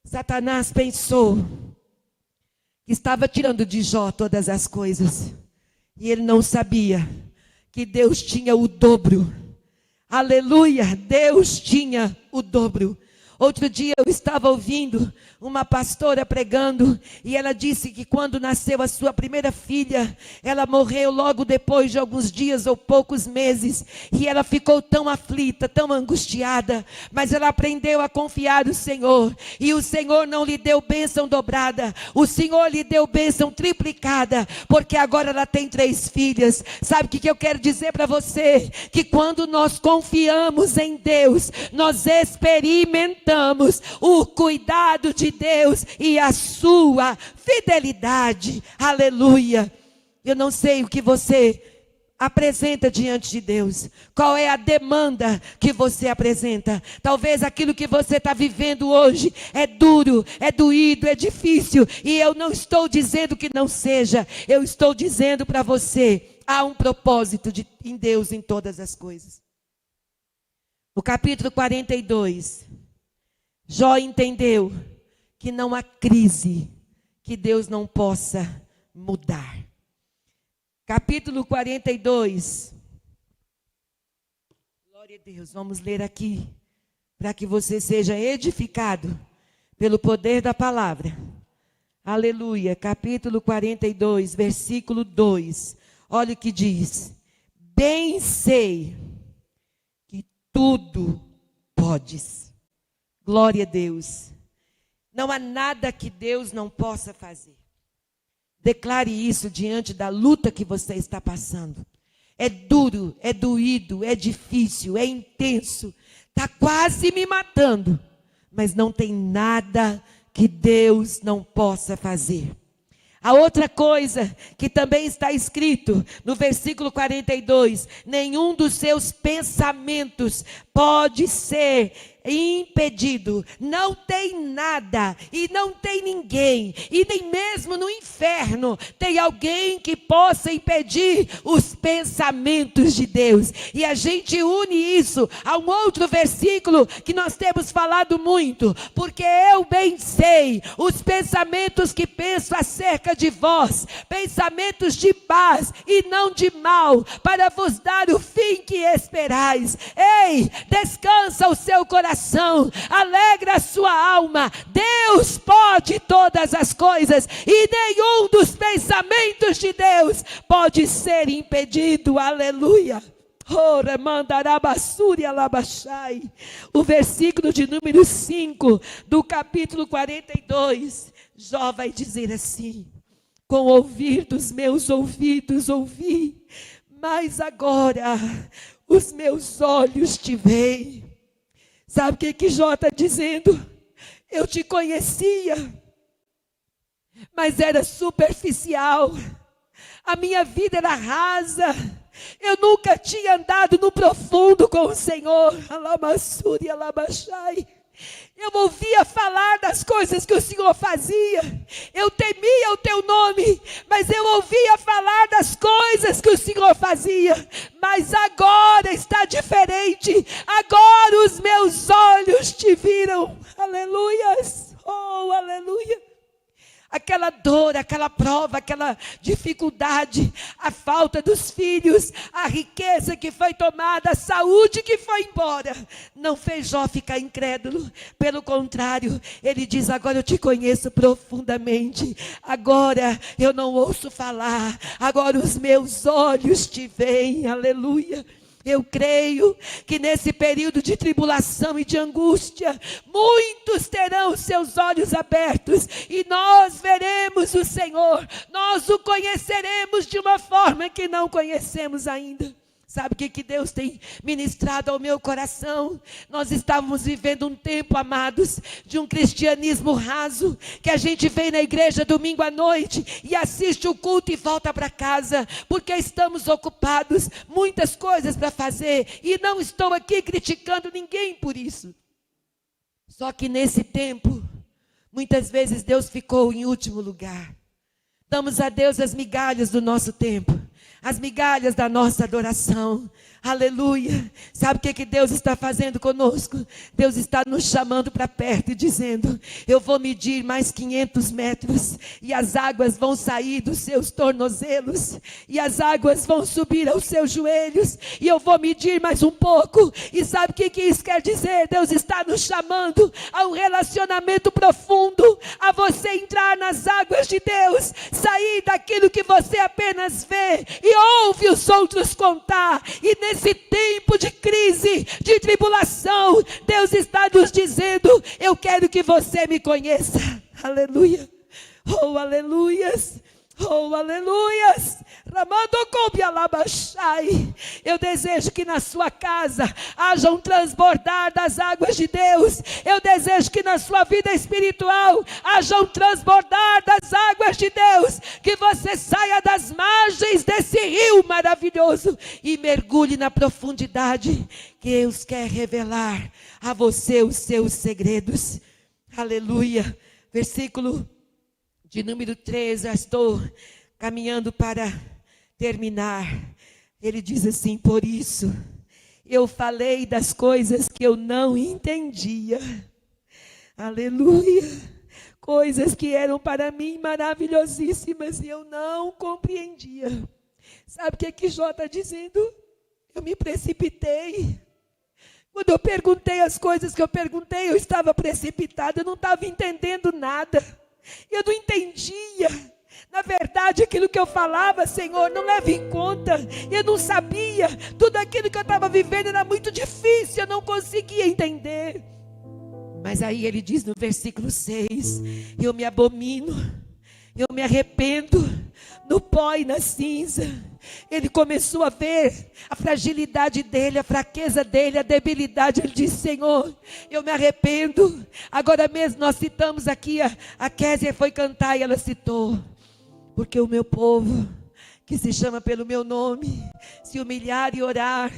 Satanás pensou que estava tirando de Jó todas as coisas, e ele não sabia que Deus tinha o dobro. Aleluia, Deus tinha o dobro. Outro dia eu estava ouvindo uma pastora pregando, e ela disse que quando nasceu a sua primeira filha, ela morreu logo depois de alguns dias ou poucos meses, e ela ficou tão aflita, tão angustiada, mas ela aprendeu a confiar no Senhor, e o Senhor não lhe deu bênção dobrada, o Senhor lhe deu bênção triplicada, porque agora ela tem 3 filhas. Sabe o que eu quero dizer para você? Que quando nós confiamos em Deus, nós experimentamos o cuidado de Deus e a sua fidelidade. Aleluia. Eu não sei o que você apresenta diante de Deus, qual é a demanda que você apresenta. Talvez aquilo que você está vivendo hoje é duro, é doído, é difícil, e eu não estou dizendo que não seja, eu estou dizendo para você: há um propósito em Deus em todas as coisas. No capítulo 42, Jó entendeu que não há crise que Deus não possa mudar. Capítulo 42. Glória a Deus. Vamos ler aqui, para que você seja edificado pelo poder da palavra. Aleluia. Capítulo 42, versículo 2. Olha o que diz: bem sei que tudo podes. Glória a Deus. Não há nada que Deus não possa fazer. Declare isso diante da luta que você está passando. É duro, é doído, é difícil, é intenso. Está quase me matando. Mas não tem nada que Deus não possa fazer. A outra coisa que também está escrito no versículo 42: nenhum dos seus pensamentos pode ser impedido. Não tem nada e não tem ninguém, e nem mesmo no inferno tem alguém que possa impedir os pensamentos de Deus. E a gente une isso a um outro versículo que nós temos falado muito: porque eu bem sei os pensamentos que penso acerca de vós, pensamentos de paz e não de mal, para vos dar o fim que esperais. Ei, descansa o seu coração, alegra a sua alma. Deus pode todas as coisas, e nenhum dos pensamentos de Deus pode ser impedido. Aleluia. Ora, mandarabassúria labachai. O versículo de número 5 do capítulo 42, Jó vai dizer assim: com o ouvir dos meus ouvidos ouvi, mas agora os meus olhos te veem. Sabe o que Jó está dizendo? Eu te conhecia, mas era superficial. A minha vida era rasa. Eu nunca tinha andado no profundo com o Senhor. Alamassuri, alabachai. Eu ouvia falar das coisas que o Senhor fazia. Eu temia o teu nome, mas eu ouvia falar das coisas que o Senhor fazia. Mas agora está diferente. Agora os meus olhos olhos te viram. Aleluias. Oh, aleluia. Aquela dor, aquela prova, aquela dificuldade, a falta dos filhos, a riqueza que foi tomada, a saúde que foi embora, não fez Jó ficar incrédulo. Pelo contrário, ele diz: agora eu te conheço profundamente, agora eu não ouço falar, agora os meus olhos te veem. Aleluia. Eu creio que nesse período de tribulação e de angústia, muitos terão seus olhos abertos e nós veremos o Senhor, nós o conheceremos de uma forma que não conhecemos ainda. Sabe o que Deus tem ministrado ao meu coração? Nós estávamos vivendo um tempo, amados, de um cristianismo raso, que a gente vem na igreja domingo à noite e assiste o culto e volta para casa, porque estamos ocupados, muitas coisas para fazer, e não estou aqui criticando ninguém por isso. Só que nesse tempo, muitas vezes Deus ficou em último lugar. Damos a Deus as migalhas do nosso tempo, as migalhas da nossa adoração. Aleluia. Sabe o que Deus está fazendo conosco? Deus está nos chamando para perto e dizendo: eu vou medir mais 500 metros e as águas vão sair dos seus tornozelos e as águas vão subir aos seus joelhos, e eu vou medir mais um pouco. E sabe o que isso quer dizer? Deus está nos chamando a um relacionamento profundo, a você entrar nas águas de Deus, sair daquilo que você apenas vê e ouve os outros contar. E nesse tempo de crise, de tribulação, Deus está nos dizendo: eu quero que você me conheça. Aleluia. Oh, aleluias. Oh, aleluias. Eu desejo que na sua casa haja um transbordar das águas de Deus. Eu desejo que na sua vida espiritual haja um transbordar das águas de Deus. Que você saia das margens desse rio maravilhoso e mergulhe na profundidade. Que Deus quer revelar a você os seus segredos. Aleluia. Versículo de número 3, já estou caminhando para terminar. Ele diz assim: por isso eu falei das coisas que eu não entendia. Aleluia. Coisas que eram para mim maravilhosíssimas e eu não compreendia. Sabe o que Jó está dizendo? Eu me precipitei. Quando eu perguntei as coisas que eu perguntei, eu estava precipitada, eu não estava entendendo nada. Eu não entendia. Na verdade, aquilo que eu falava, Senhor, não leva em conta. Eu não sabia. Tudo aquilo que eu estava vivendo era muito difícil. Eu não conseguia entender. Mas aí ele diz no versículo 6: eu me abomino, eu me arrependo no pó e na cinza. Ele começou a ver a fragilidade dele, a fraqueza dele, a debilidade. Ele disse: Senhor, eu me arrependo. Agora mesmo nós citamos aqui, a Kézia foi cantar e ela citou: porque o meu povo, que se chama pelo meu nome, se humilhar e orar,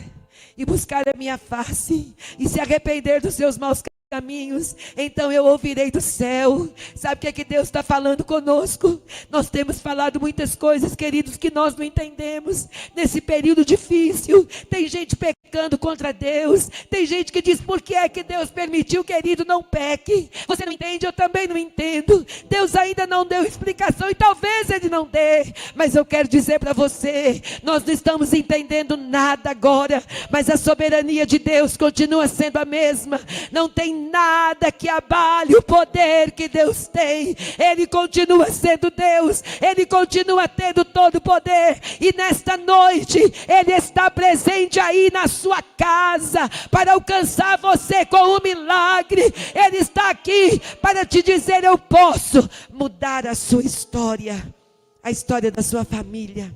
e buscar a minha face, e se arrepender dos seus maus caminhos, então eu ouvirei do céu. Sabe o que Deus está falando conosco? Nós temos falado muitas coisas, queridos, que nós não entendemos. Nesse período difícil, tem gente pecando contra Deus, tem gente que diz: por que é que Deus permitiu? Querido, não peque. Você não entende? Eu também não entendo. Deus ainda não deu explicação e talvez Ele não dê, mas eu quero dizer para você, nós não estamos entendendo nada agora, mas a soberania de Deus continua sendo a mesma. Não tem nada que abale o poder que Deus tem. Ele continua sendo Deus, Ele continua tendo todo o poder, e nesta noite Ele está presente aí na sua casa para alcançar você com um milagre. Ele está aqui para te dizer: eu posso mudar a sua história, a história da sua família.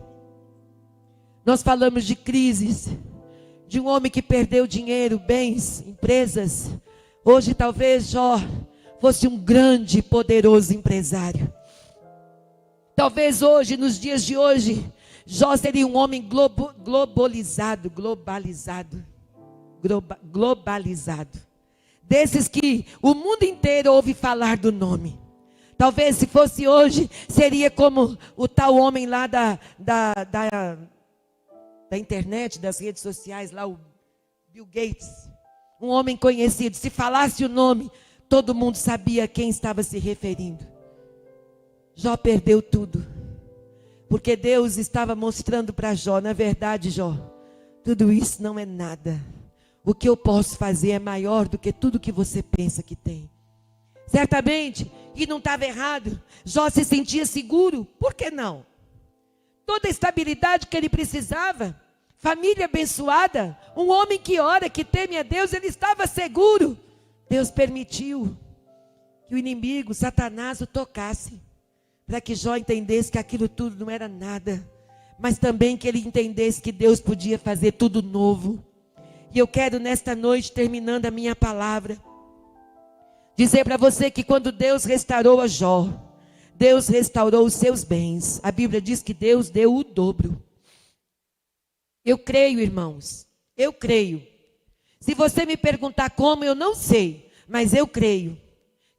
Nós falamos de crises, de um homem que perdeu dinheiro, bens, empresas. Hoje talvez Jó fosse um grande, poderoso empresário. Talvez hoje, nos dias de hoje, Jó seria um homem globalizado. Desses que o mundo inteiro ouve falar do nome. Talvez se fosse hoje, seria como o tal homem lá da internet, das redes sociais, lá o Bill Gates. Um homem conhecido. Se falasse o nome, todo mundo sabia a quem estava se referindo. Jó perdeu tudo. Porque Deus estava mostrando para Jó, na verdade, Jó, tudo isso não é nada. O que eu posso fazer é maior do que tudo que você pensa que tem. Certamente, e não estava errado, Jó se sentia seguro. Por que não? Toda a estabilidade que ele precisava, família abençoada, um homem que ora, que teme a Deus, ele estava seguro. Deus permitiu que o inimigo, Satanás, o tocasse, para que Jó entendesse que aquilo tudo não era nada, mas também que ele entendesse que Deus podia fazer tudo novo. E eu quero nesta noite, terminando a minha palavra, dizer para você que quando Deus restaurou a Jó, Deus restaurou os seus bens. A Bíblia diz que Deus deu o dobro. Eu creio, irmãos, eu creio. Se você me perguntar como, eu não sei, mas eu creio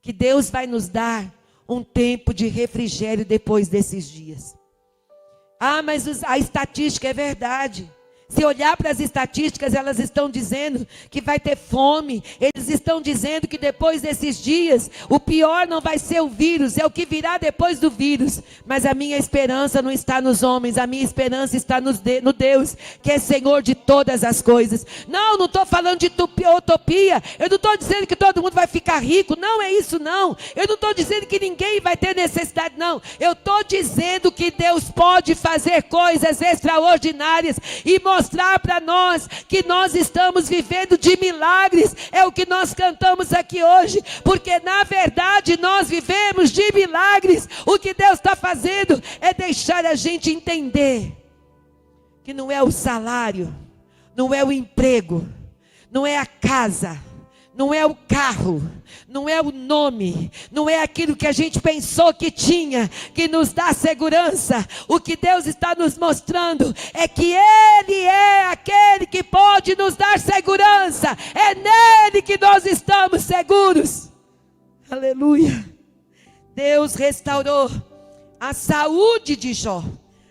que Deus vai nos dar um tempo de refrigério depois desses dias. Ah, mas a estatística é verdade. Se olhar para as estatísticas, elas estão dizendo que vai ter fome. Eles estão dizendo que depois desses dias, o pior não vai ser o vírus, é o que virá depois do vírus. Mas a minha esperança não está nos homens, a minha esperança está no Deus, que é Senhor de todas as coisas. Não estou falando de utopia. Eu não estou dizendo que todo mundo vai ficar rico. Não é isso, não. Eu não estou dizendo que ninguém vai ter necessidade, não. Eu estou dizendo que Deus pode fazer coisas extraordinárias e mostrar para nós que nós estamos vivendo de milagres. É o que nós cantamos aqui hoje, porque na verdade nós vivemos de milagres. O que Deus está fazendo é deixar a gente entender que não é o salário, não é o emprego, não é a casa, não é o carro, não é o nome, não é aquilo que a gente pensou que tinha, que nos dá segurança. O que Deus está nos mostrando é que Ele é aquele que pode nos dar segurança. É nele que nós estamos seguros. Aleluia. Deus restaurou a saúde de Jó.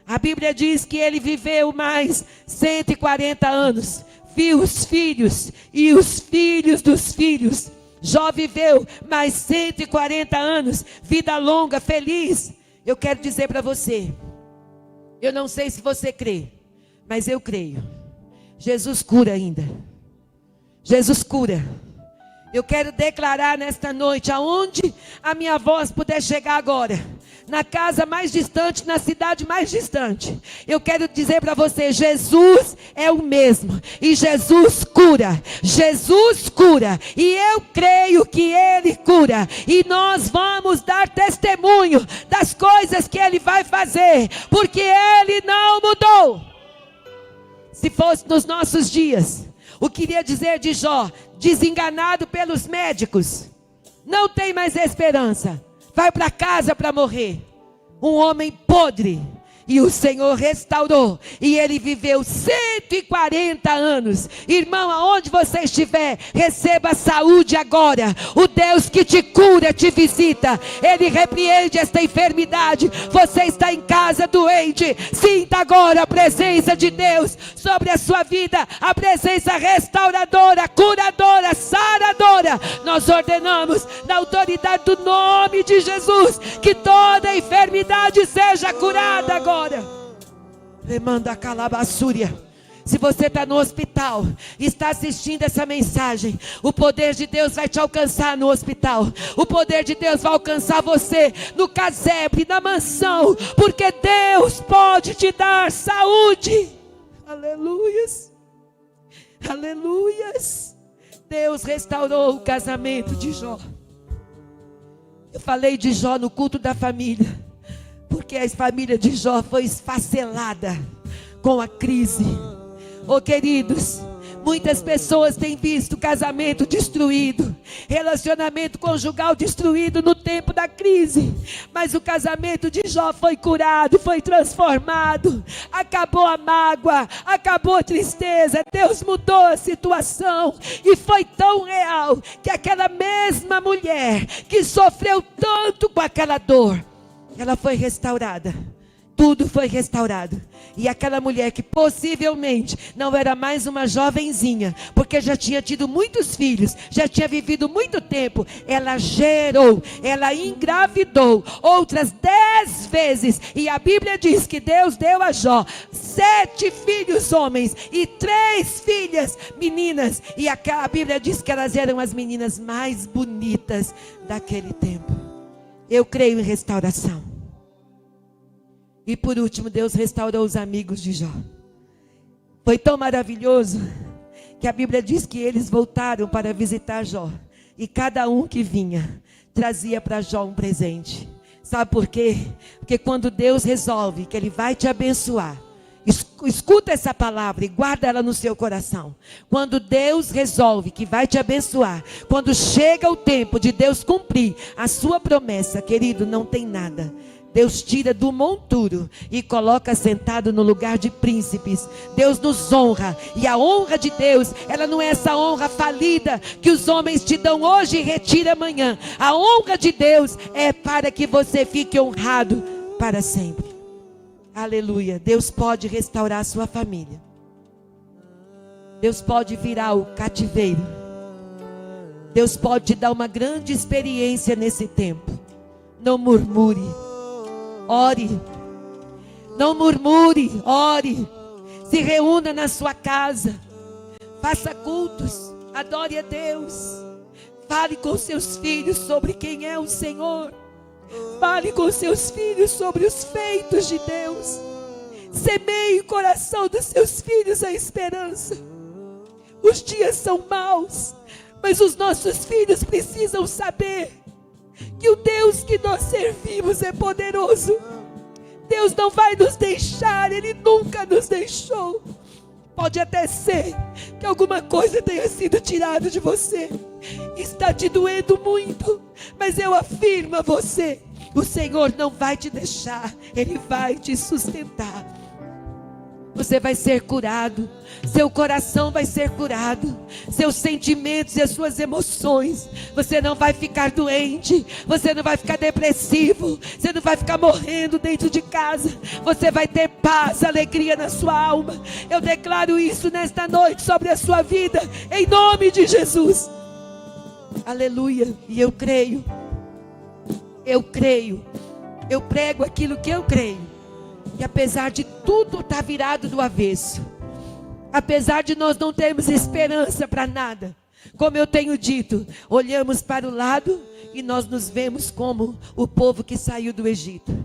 A Bíblia diz que ele viveu mais 140 anos. Viu os filhos e os filhos dos filhos. Jó viveu mais 140 anos, vida longa, feliz. Eu quero dizer para você, eu não sei se você crê, mas eu creio. Jesus cura ainda. Jesus cura. Eu quero declarar nesta noite, aonde a minha voz puder chegar agora, na casa mais distante, na cidade mais distante, eu quero dizer para você, Jesus é o mesmo, e Jesus cura, e eu creio que Ele cura, e nós vamos dar testemunho das coisas que Ele vai fazer, porque Ele não mudou. Se fosse nos nossos dias, o que queria dizer de Jó, desenganado pelos médicos, não tem mais esperança, vai para casa para morrer, um homem podre, e o Senhor restaurou, e ele viveu 140 anos. Irmão, aonde você estiver, receba saúde agora. O Deus que te cura, te visita. Ele repreende esta enfermidade. Você está em casa doente, sinta agora a presença de Deus sobre a sua vida, a presença restauradora, curadora, saradora. Nós ordenamos, na autoridade do nome de Jesus, que toda enfermidade seja curada agora. Remanda calabaçúria. Se você está no hospital, está assistindo essa mensagem, o poder de Deus vai te alcançar no hospital. O poder de Deus vai alcançar você no casebre, na mansão, porque Deus pode te dar saúde. Aleluias. Aleluias. Deus restaurou o casamento de Jó. Eu falei de Jó no culto da família, porque a família de Jó foi esfacelada com a crise. Oh, queridos, muitas pessoas têm visto casamento destruído, relacionamento conjugal destruído no tempo da crise. Mas o casamento de Jó foi curado, foi transformado. Acabou a mágoa, acabou a tristeza. Deus mudou a situação. E foi tão real que aquela mesma mulher que sofreu tanto com aquela dor, ela foi restaurada. tudo foi restaurado. E aquela mulher que possivelmente não era mais uma jovenzinha, porque já tinha tido muitos filhos, já tinha vivido muito tempo, ela gerou, ela engravidou outras 10 vezes. E a Bíblia diz que Deus deu a Jó 7 filhos homens e 3 filhas meninas. E a Bíblia diz que elas eram as meninas mais bonitas daquele tempo. Eu creio em restauração. E por último, Deus restaurou os amigos de Jó. Foi tão maravilhoso que a Bíblia diz que eles voltaram para visitar Jó. E cada um que vinha trazia para Jó um presente. Sabe por quê? Porque quando Deus resolve que Ele vai te abençoar, escuta essa palavra e guarda ela no seu coração. Quando Deus resolve que vai te abençoar, quando chega o tempo de Deus cumprir a sua promessa, querido, não tem nada. Deus tira do monturo e coloca sentado no lugar de príncipes. Deus nos honra. E a honra de Deus, ela não é essa honra falida que os homens te dão hoje e retira amanhã. A honra de Deus é para que você fique honrado para sempre. Aleluia. Deus pode restaurar a sua família. Deus pode virar o cativeiro. Deus pode te dar uma grande experiência nesse tempo. Não murmure. Ore, não murmure, ore, se reúna na sua casa, faça cultos, adore a Deus, fale com seus filhos sobre quem é o Senhor, fale com seus filhos sobre os feitos de Deus, semeie o coração dos seus filhos a esperança. Os dias são maus, mas os nossos filhos precisam saber que o Deus que nós servimos é poderoso. Deus não vai nos deixar, Ele nunca nos deixou. Pode até ser que alguma coisa tenha sido tirada de você, está te doendo muito, mas eu afirmo a você, o Senhor não vai te deixar, Ele vai te sustentar. Você vai ser curado, seu coração vai ser curado, seus sentimentos e as suas emoções. Você não vai ficar doente, você não vai ficar depressivo, você não vai ficar morrendo dentro de casa. Você vai ter paz, alegria na sua alma. Eu declaro isso nesta noite sobre a sua vida, em nome de Jesus. Aleluia. E eu creio, eu prego aquilo que eu creio. E apesar de tudo estar virado do avesso, apesar de nós não termos esperança para nada, como eu tenho dito, olhamos para o lado e nós nos vemos como o povo que saiu do Egito.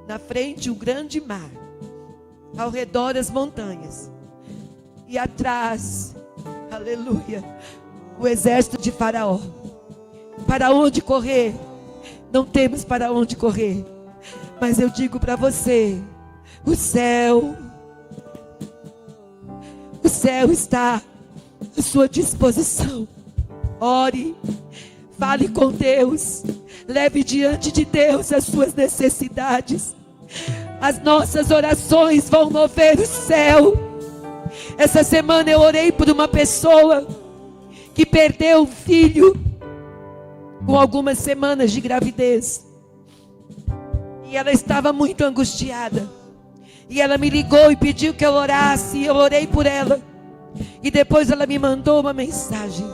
Na frente um grande mar, ao redor as montanhas, e atrás, aleluia, o exército de Faraó. Para onde correr? Não temos para onde correr. Mas eu digo para você, o céu está à sua disposição. Ore, fale com Deus, leve diante de Deus as suas necessidades. As nossas orações vão mover o céu. Essa semana eu orei por uma pessoa que perdeu um filho com algumas semanas de gravidez. E ela estava muito angustiada. E ela me ligou e pediu que eu orasse. E eu orei por ela. E depois ela me mandou uma mensagem.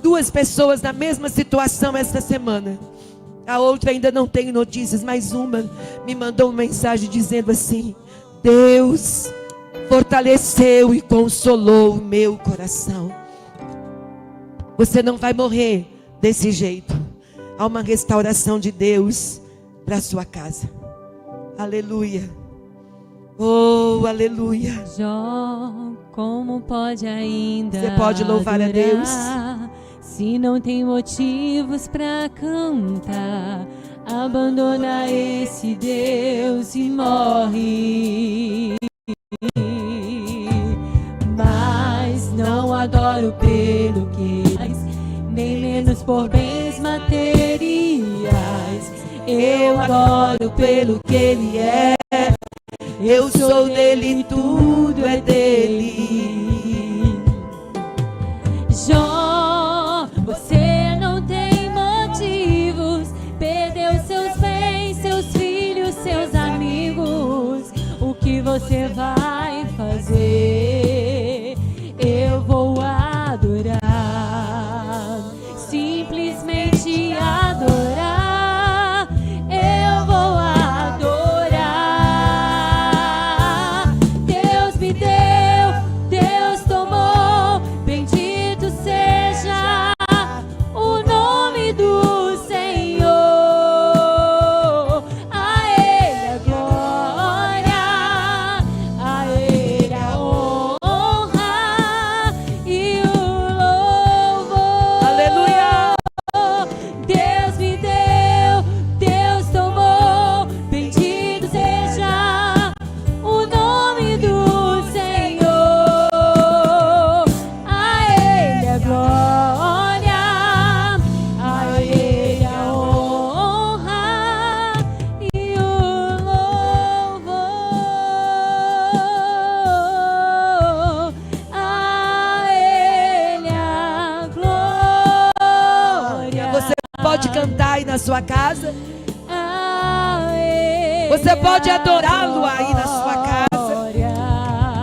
2 pessoas na mesma situação esta semana. A outra ainda não tenho notícias, mas uma me mandou uma mensagem dizendo assim: Deus fortaleceu e consolou o meu coração. Você não vai morrer desse jeito. Há uma restauração de Deus para a sua casa. Aleluia. Oh, aleluia. Jó, como pode ainda Você pode louvar a Deus se não tem motivos para cantar? Abandona esse Deus e morre. Mas não adoro pelo que faz, nem menos por bens materiais. Eu adoro pelo que Ele é. Eu sou dele, tudo é dele. Jó, você não tem motivos. Perdeu seus bens, seus filhos dizer, eu vou adorar, simplesmente adorar, eu vou adorar. Deus me deu, Deus tomou, bendito seja o nome do Senhor. A Ele a glória, a Ele a honra e o louvor. Aleluia. Deus me deu, Deus tomou, bendito seja o nome do Senhor. A Ele a glória, a Ele a honra e o louvor. A Ele a glória. Você pode cantar aí na sua casa. A Ele Você pode adorá-lo aí na sua casa. glória.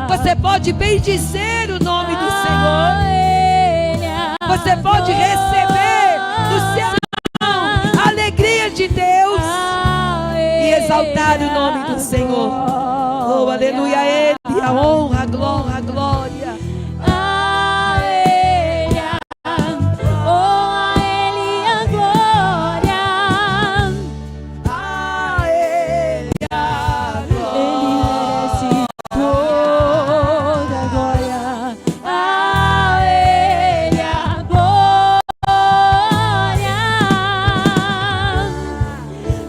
Você pode bendizer o nome do Senhor. A Ele a Você pode receber do céu a alegria de Deus e exaltar o nome do Senhor. Oh, aleluia, a Ele a honra, a glória, a glória. A Ele a glória. A Ele a Ele merece toda a glória. A Ele a glória.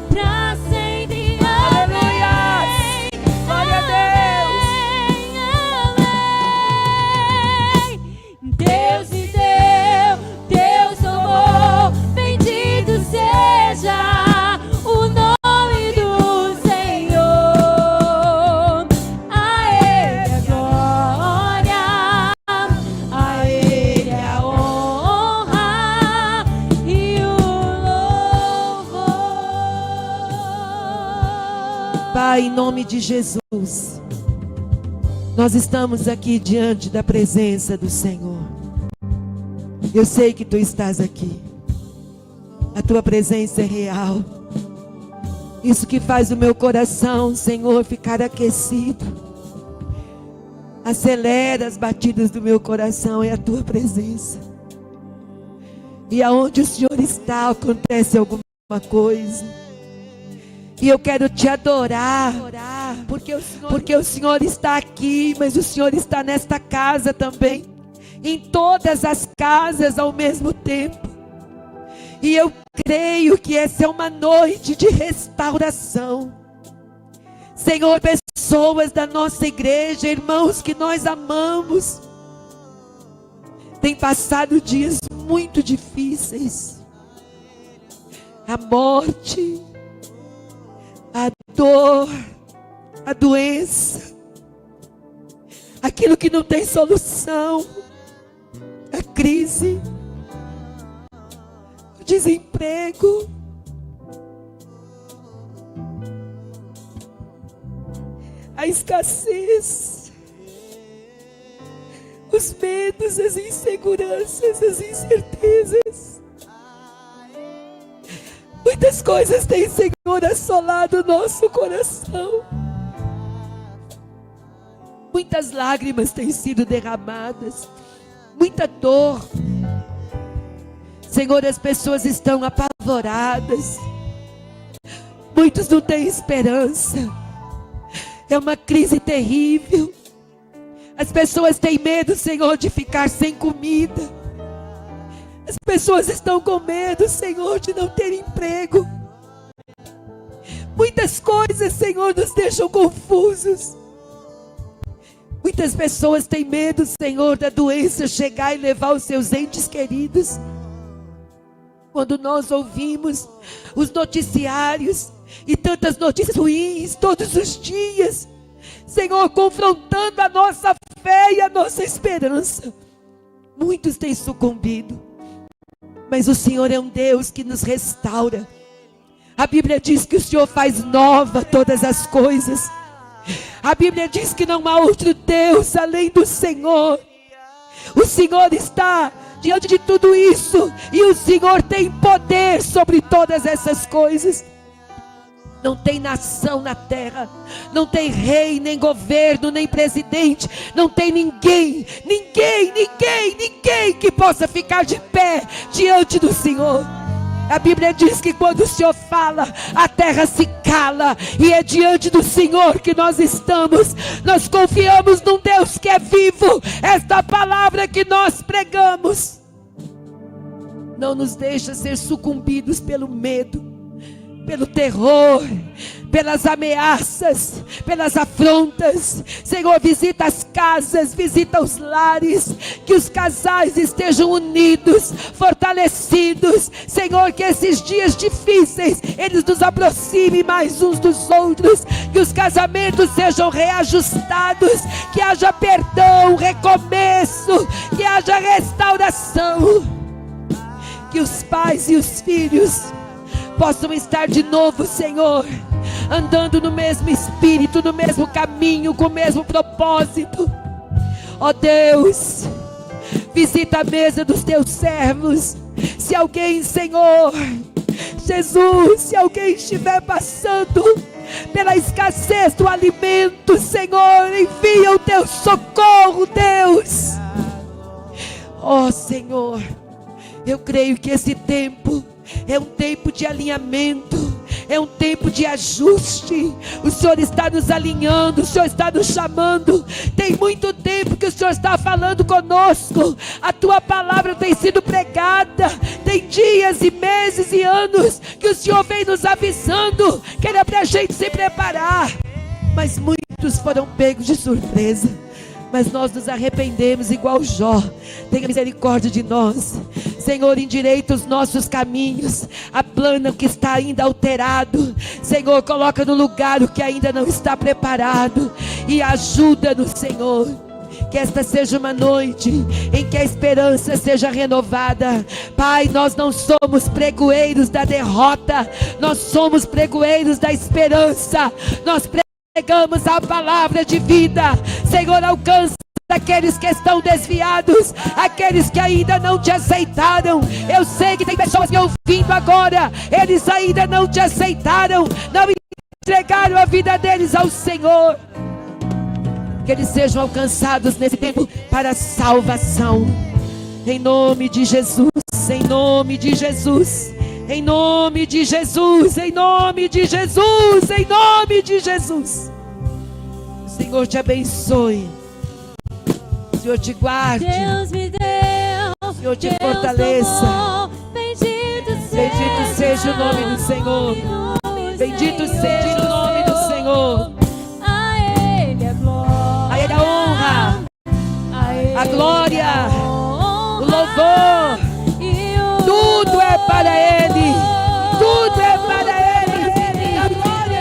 Pra sempre. Aleluia. Glória a Deus. Deus me deu, Deus tomou, bendito seja o nome do Senhor. A Ele a glória, a Ele a honra e o louvor. Pai, em nome de Jesus, nós estamos aqui diante da presença do Senhor. Eu sei que Tu estás aqui. A Tua presença é real. Isso que faz o meu coração, Senhor, ficar aquecido. Acelera as batidas do meu coração, é a Tua presença. E aonde o Senhor está, acontece alguma coisa. E eu quero Te adorar, porque o Senhor está aqui, mas o Senhor está nesta casa também, em todas as casas ao mesmo tempo. E eu creio que essa é uma noite de restauração. Senhor, pessoas da nossa igreja, irmãos que nós amamos, têm passado dias muito difíceis. A morte, a dor, a doença, aquilo que não tem solução, a crise, o desemprego, a escassez, os medos, as inseguranças, as incertezas. Muitas coisas têm, Senhor, assolado o nosso coração. Muitas lágrimas têm sido derramadas. Muita dor. Senhor, as pessoas estão apavoradas. Muitos não têm esperança. É uma crise terrível. As pessoas têm medo, Senhor, de ficar sem comida. As pessoas estão com medo, Senhor, de não ter emprego. Muitas coisas, Senhor, nos deixam confusos. Muitas pessoas têm medo, Senhor, da doença chegar e levar os seus entes queridos. Quando nós ouvimos os noticiários e tantas notícias ruins todos os dias, Senhor, confrontando a nossa fé e a nossa esperança, muitos têm sucumbido. Mas o Senhor é um Deus que nos restaura. A Bíblia diz que o Senhor faz nova todas as coisas. A Bíblia diz que não há outro Deus além do Senhor. O Senhor está diante de tudo isso, e o Senhor tem poder sobre todas essas coisas. Não tem nação na terra, não tem rei, nem governo, nem presidente, não tem ninguém que possa ficar de pé diante do Senhor. A Bíblia diz que quando o Senhor fala, a terra se cala, e é diante do Senhor que nós estamos. Nós confiamos num Deus que é vivo. Esta palavra que nós pregamos não nos deixa ser sucumbidos pelo medo, pelo terror, pelas ameaças, pelas afrontas. Senhor, visita as casas, visita os lares, que os casais estejam unidos, fortalecidos. Senhor, que esses dias difíceis, eles nos aproximem mais uns dos outros, que os casamentos sejam reajustados, que haja perdão, recomeço, que haja restauração, que os pais e os filhos possam estar de novo, Senhor, andando no mesmo espírito, no mesmo caminho, com o mesmo propósito. Ó Deus, visita a mesa dos teus servos. Se alguém, Senhor Jesus, se alguém estiver passando pela escassez do alimento, Senhor, envia o teu socorro, Deus. Ó Senhor, eu creio que esse tempo é um tempo de alinhamento, é um tempo de ajuste. O Senhor está nos alinhando, o Senhor está nos chamando. Tem muito tempo que o Senhor está falando conosco. A tua palavra tem sido pregada. Tem dias e meses e anos que o Senhor vem nos avisando, que era para a gente se preparar. Mas muitos foram pegos de surpresa. Mas nós nos arrependemos igual Jó. Tenha misericórdia de nós, Senhor. Endireita os nossos caminhos, aplana o que está ainda alterado, Senhor. Coloca no lugar o que ainda não está preparado, e ajuda-nos, Senhor. Que esta seja uma noite em que a esperança seja renovada. Pai, nós não somos pregoeiros da derrota, nós somos pregoeiros da esperança. Nós pregamos a palavra de vida. Senhor, alcança aqueles que estão desviados, aqueles que ainda não te aceitaram. Eu sei que tem pessoas me ouvindo agora, eles ainda não te aceitaram, não entregaram a vida deles ao Senhor. Que eles sejam alcançados nesse tempo para a salvação, em nome de Jesus, em nome de Jesus, em nome de Jesus, em nome de Jesus, em nome de Jesus. O Senhor te abençoe, o Senhor te guarde, Deus me deu, o Senhor te Deus fortaleça. tomou. Bendito seja o nome do Senhor, bendito seja o nome do Senhor. A Ele a glória, A Ele a honra, Ele a glória, honra, o louvor. e o Tudo é para Ele, tudo é para Ele,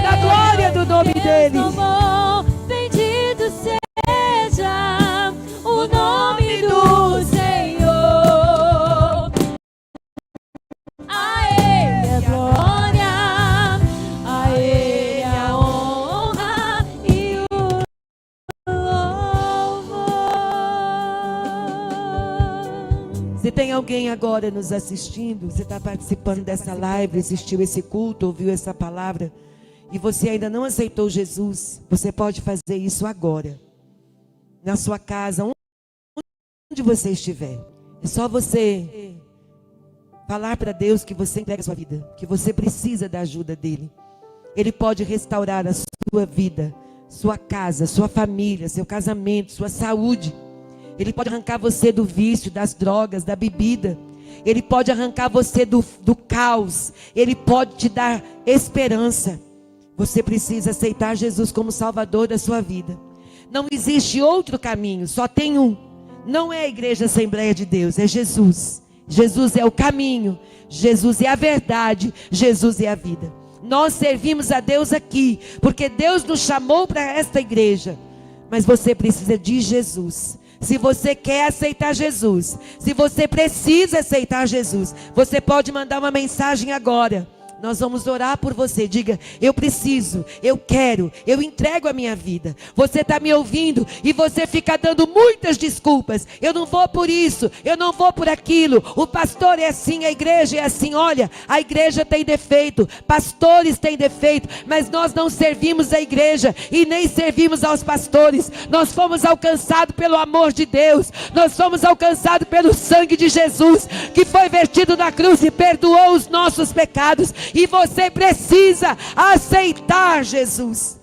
da glória do nome dEle. tomou. Bendito seja o nome do Senhor. A Ele a glória, a Ele a honra e o louvor. Se tem alguém agora nos assistindo, você está participando dessa live, assistiu esse culto, ouviu essa palavra, e você ainda não aceitou Jesus, você pode fazer isso agora, na sua casa, onde você estiver. É só você falar para Deus que você entrega a sua vida, que você precisa da ajuda dEle. Ele pode restaurar a sua vida, sua casa, sua família, seu casamento, sua saúde. Ele pode arrancar você do vício, das drogas, da bebida. Ele pode arrancar você do caos. Ele pode te dar esperança. Você precisa aceitar Jesus como Salvador da sua vida. Não existe outro caminho, só tem um. Não é a Igreja Assembleia de Deus, é Jesus. Jesus é o caminho, Jesus é a verdade, Jesus é a vida. Nós servimos a Deus aqui, porque Deus nos chamou para esta igreja. Mas você precisa de Jesus. Se você quer aceitar Jesus, se você precisa aceitar Jesus, você pode mandar uma mensagem agora. Nós vamos orar por você. Diga: eu preciso, eu quero, eu entrego a minha vida. Você está me ouvindo e você fica dando muitas desculpas. Eu não vou por isso, eu não vou por aquilo. O pastor é assim, a igreja é assim. Olha, a igreja tem defeito, pastores têm defeito, mas nós não servimos a igreja e nem servimos aos pastores. Nós fomos alcançados pelo amor de Deus. Nós fomos alcançados pelo sangue de Jesus, que foi vertido na cruz e perdoou os nossos pecados. E você precisa aceitar Jesus.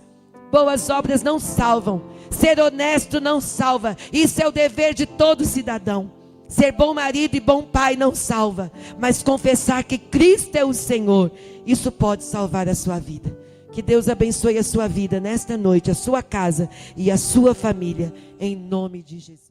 Boas obras não salvam. Ser honesto não salva. Isso é o dever de todo cidadão. Ser bom marido e bom pai não salva. Mas confessar que Cristo é o Senhor, isso pode salvar a sua vida. Que Deus abençoe a sua vida nesta noite, a sua casa e a sua família, em nome de Jesus.